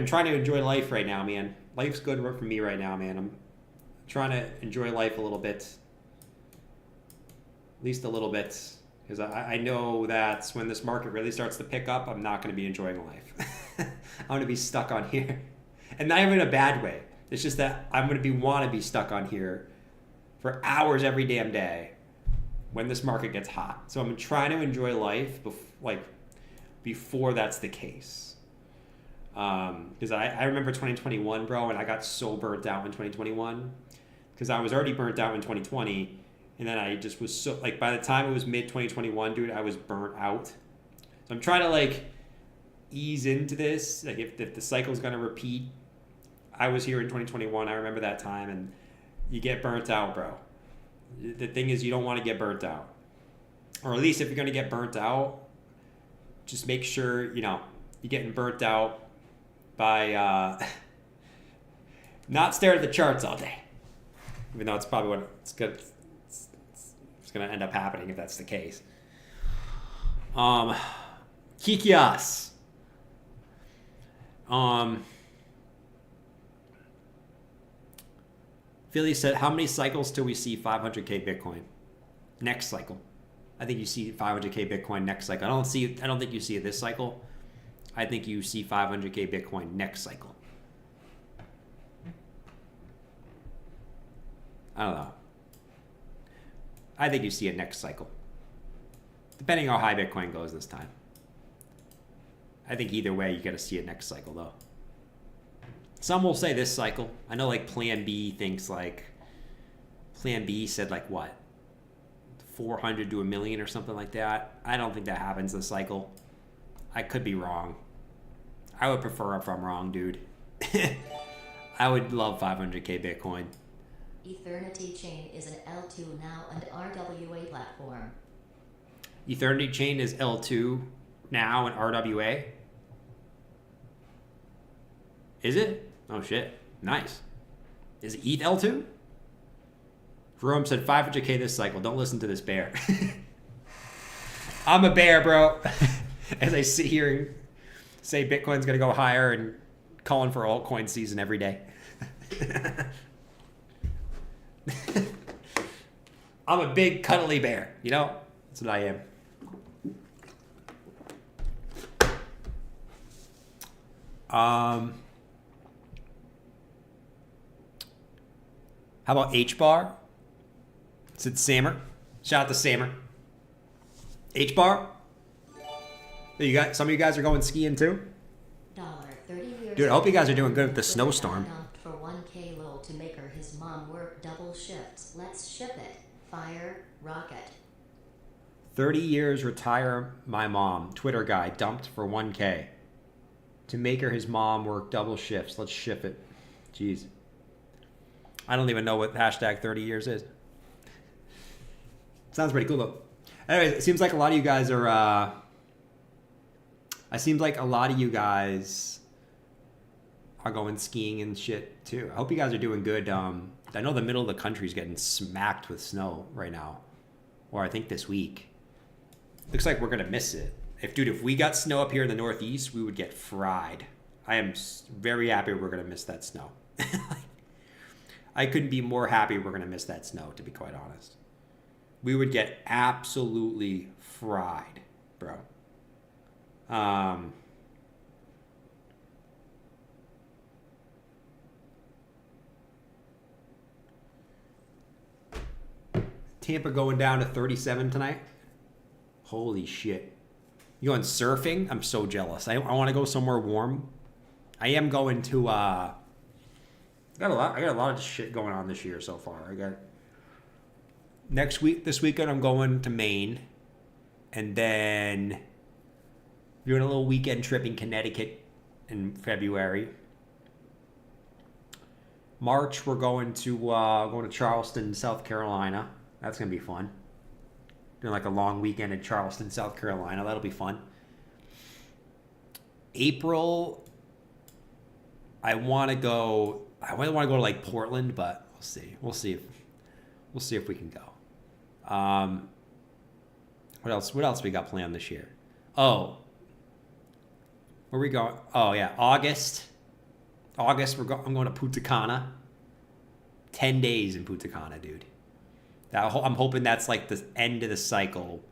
trying to enjoy life right now, man. Life's good for me right now, man. I'm trying to enjoy life a little bit. At least a little bit. Because I know that when this market really starts to pick up, I'm not going to be enjoying life. I'm going to be stuck on here. And not even in a bad way. It's just that I'm going to want to be stuck on here for hours every damn day when this market gets hot. So I'm trying to enjoy life before that's the case. Because I remember 2021, bro, and I got so burnt out in 2021 because I was already burnt out in 2020. And then I just was so, like, by the time it was mid 2021, dude, I was burnt out. So I'm trying to, like, ease into this. Like, if the cycle's going to repeat, I was here in 2021. I remember that time, and you get burnt out, bro. The thing is, you don't want to get burnt out. Or at least if you're going to get burnt out, just make sure, you're getting burnt out by not staring at the charts all day. Even though it's probably what it's going to end up happening if that's the case. Kikias. Philly said, how many cycles till we see 500K Bitcoin? Next cycle. I think you see 500K Bitcoin next cycle. I don't think you see it this cycle. I think you see 500K Bitcoin next cycle. I don't know. I think you see it next cycle. Depending on how high Bitcoin goes this time. I think either way, you got to see it next cycle, though. Some will say this cycle. I know, like, Plan B thinks, like, Plan B said, like, what? 400 to a million or something like that. I don't think that happens this cycle. I could be wrong. I would prefer if I'm wrong, dude. I would love 500K Bitcoin. Eternity Chain is an L2 now and RWA platform. Eternity Chain is L2 now and RWA? Is it? Oh shit. Nice. Is ETH L2? Jerome said 500K this cycle. Don't listen to this bear. I'm a bear, bro. As I sit here and say Bitcoin's going to go higher and calling for altcoin season every day. I'm a big cuddly bear, That's what I am. How about H-bar? Said Sammer. Shout out to Sammer. H-bar? Some of you guys are going skiing too? $30 Dude, I hope you guys are doing good with the snowstorm. For 1K low to make her Rocket. 30 years retire my mom. Twitter guy dumped for 1K. To make her his mom work double shifts. Let's ship it. Jeez. I don't even know what hashtag 30 years is. Sounds pretty cool though. Anyways, it seems like a lot of you guys are it seems like a lot of you guys are going skiing and shit too. I hope you guys are doing good. I know the middle of the country is getting smacked with snow right now. Or I think this week. Looks like we're going to miss it. If we got snow up here in the Northeast, we would get fried. I am very happy we're going to miss that snow. I couldn't be more happy we're going to miss that snow, to be quite honest. We would get absolutely fried, bro. Tampa going down to 37 tonight. Holy shit. You going surfing? I'm so jealous. I want to go somewhere warm. I am going to I got a lot of shit going on this year so far. I got this weekend I'm going to Maine, and then doing a little weekend trip in Connecticut in February. March we're going to Charleston, South Carolina. That's gonna be fun. Doing like a long weekend in Charleston, South Carolina. That'll be fun. April, I want to go to like Portland, but we'll see. We'll see if we can go. What else we got planned this year? Oh, where we going? Oh yeah, August. I'm going to Punta Cana. 10 days in Punta Cana, dude. I'm hoping that's like the end of the cycle.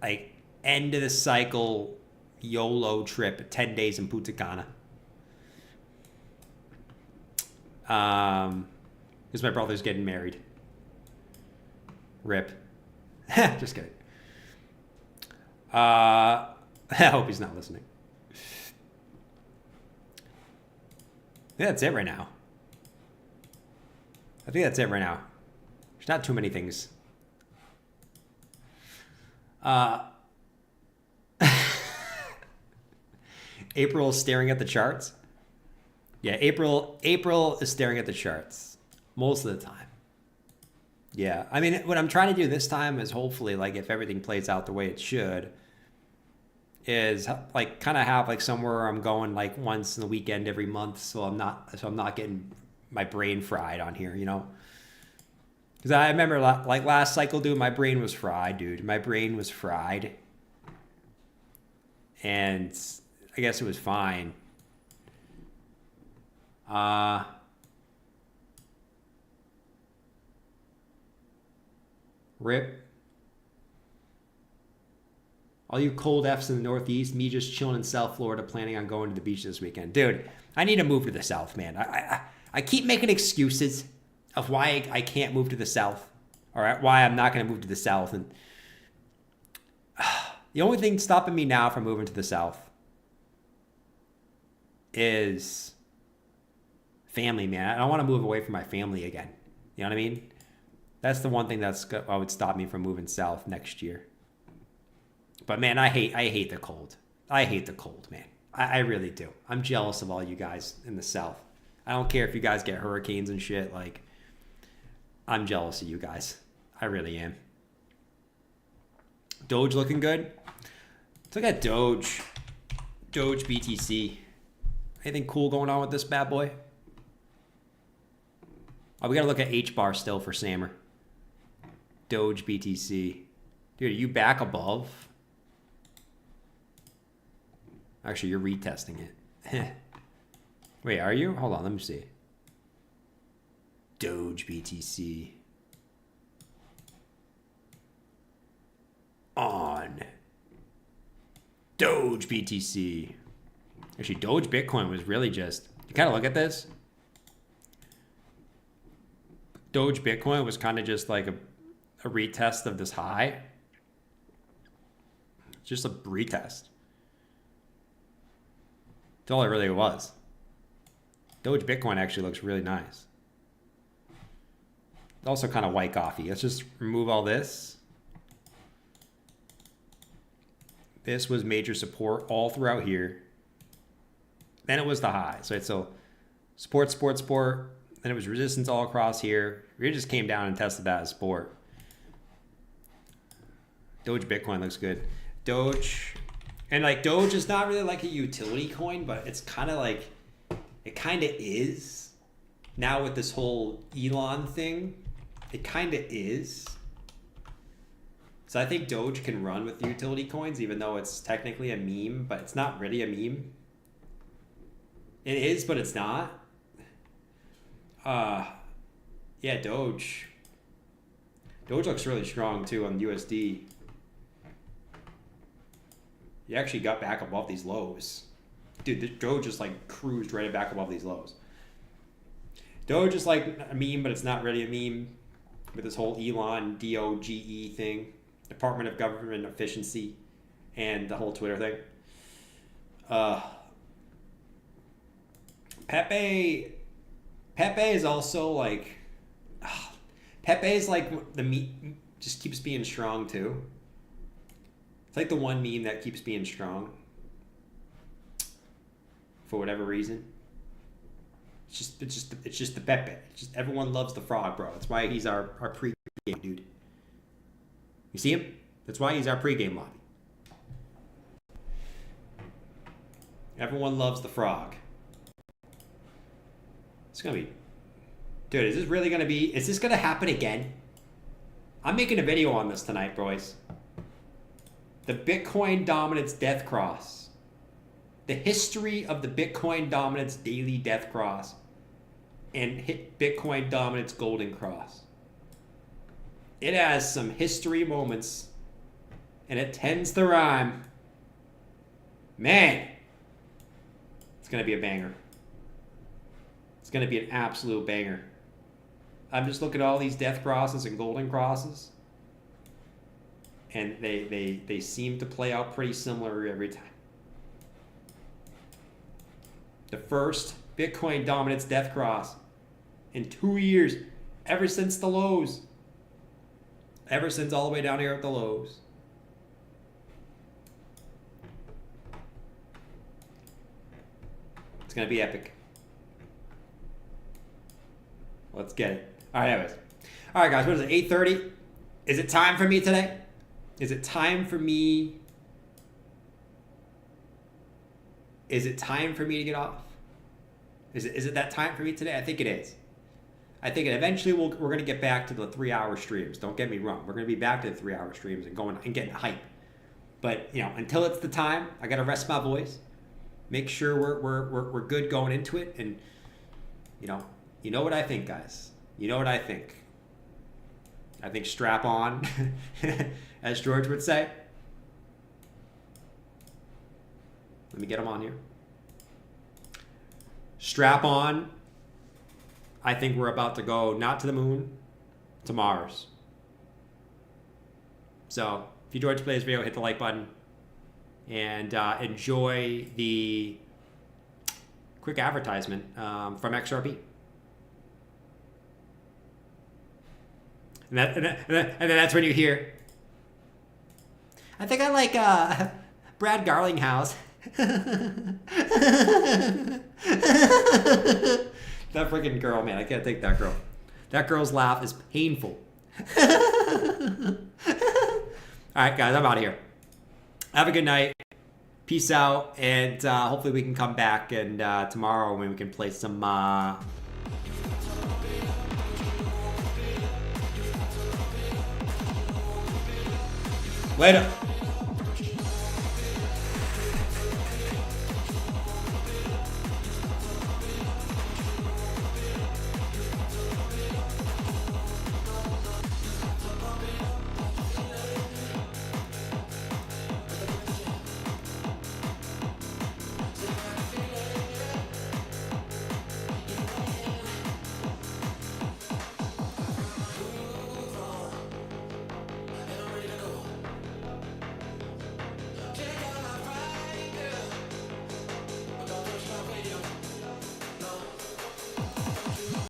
Like end of the cycle YOLO trip. 10 days in Punta Cana. Because my brother's getting married. Rip. Just kidding. I hope he's not listening. I think that's it right now. There's not too many things. April is staring at the charts. Yeah, April is staring at the charts most of the time. Yeah, I mean, what I'm trying to do this time is hopefully, like, if everything plays out the way it should, is like kind of have like somewhere I'm going like once in the weekend every month, so I'm not getting my brain fried on here, you know. Because I remember like last cycle, dude, my brain was fried, dude. My brain was fried, and I guess it was fine. Rip. All you cold Fs in the Northeast, me just chilling in South Florida, planning on going to the beach this weekend. Dude, I need to move to the South, man. I keep making excuses of why I can't move to the South, or why I'm not going to move to the South. And the only thing stopping me now from moving to the South is family, man. I don't want to move away from my family again. You know what I mean? That's the one thing that would stop me from moving south next year. But man, I hate the cold. I hate the cold, man. I really do. I'm jealous of all you guys in the South. I don't care if you guys get hurricanes and shit. Like, I'm jealous of you guys. I really am. Doge looking good. Let's look at Doge. Doge BTC. Anything cool going on with this bad boy? Oh, we gotta look at H-bar still for Sammer. Doge BTC. Dude, are you back above? Actually, you're retesting it. Wait, are you? Hold on, let me see. Doge BTC. On. Doge BTC. Actually, Doge Bitcoin was really just... You kind of look at this. Doge Bitcoin was kind of just like a retest of this high. Just a retest. That's all it really was. Doge Bitcoin actually looks really nice. Also kind of white coffee. Let's just remove all this. This was major support all throughout here. Then it was the high. So support, support, support. Then it was resistance all across here. We just came down and tested that as support. Doge Bitcoin looks good. Doge, and like Doge is not really like a utility coin, but it's kind of like, it kind of is. Now with this whole Elon thing, it kind of is. So I think Doge can run with utility coins, even though it's technically a meme, but it's not really a meme. It is, but it's not. Yeah, Doge. Doge looks really strong too on USD. You actually got back above these lows. Dude, the Doge just like cruised right back above these lows. Doge is like a meme, but it's not really a meme. With this whole Elon DOGE thing. Department of Government Efficiency. And the whole Twitter thing. Pepe is also like... Pepe is like the meme, just keeps being strong too. It's like the one meme that keeps being strong. For whatever reason. It's just the Pepe. It's just everyone loves the frog, bro. That's why he's our pre-game dude. You see him? That's why he's our pre-game lobby. Everyone loves the frog. It's gonna be... Dude, is this really gonna be... Is this gonna happen again? I'm making a video on this tonight, boys. The Bitcoin dominance death cross. The history of the Bitcoin dominance daily death cross. And hit Bitcoin dominance golden cross. It has some history moments. And it tends to rhyme. Man. It's gonna be a banger. It's gonna be an absolute banger. I'm just looking at all these death crosses and golden crosses. And they seem to play out pretty similar every time. The first Bitcoin dominance death cross in 2 years, ever since the lows. Ever since all the way down here at the lows. It's going to be epic. Let's get it. All right, anyways. All right, guys, what is it, 8:30? Is it time for me today? Is it time for me? Is it time for me to get off? Is it that time for me today? I think it is. I think eventually we're going to get back to the 3-hour streams. Don't get me wrong. We're going to be back to the 3-hour streams and going and getting hype. But, you know, until it's the time, I got to rest my voice. Make sure we're good going into it. And, you know what I think, guys. You know what I think. I think strap on, as George would say. Let me get him on here. Strap on. I think we're about to go not to the moon, to Mars. So, if you enjoyed today's video, hit the like button. And enjoy the quick advertisement from XRP. And then that's when you hear, I think I like Brad Garlinghouse. That freaking girl, man. I can't take that girl. That girl's laugh is painful. All right, guys, I'm out of here. Have a good night. Peace out. And hopefully we can come back and tomorrow when we can play some... Later.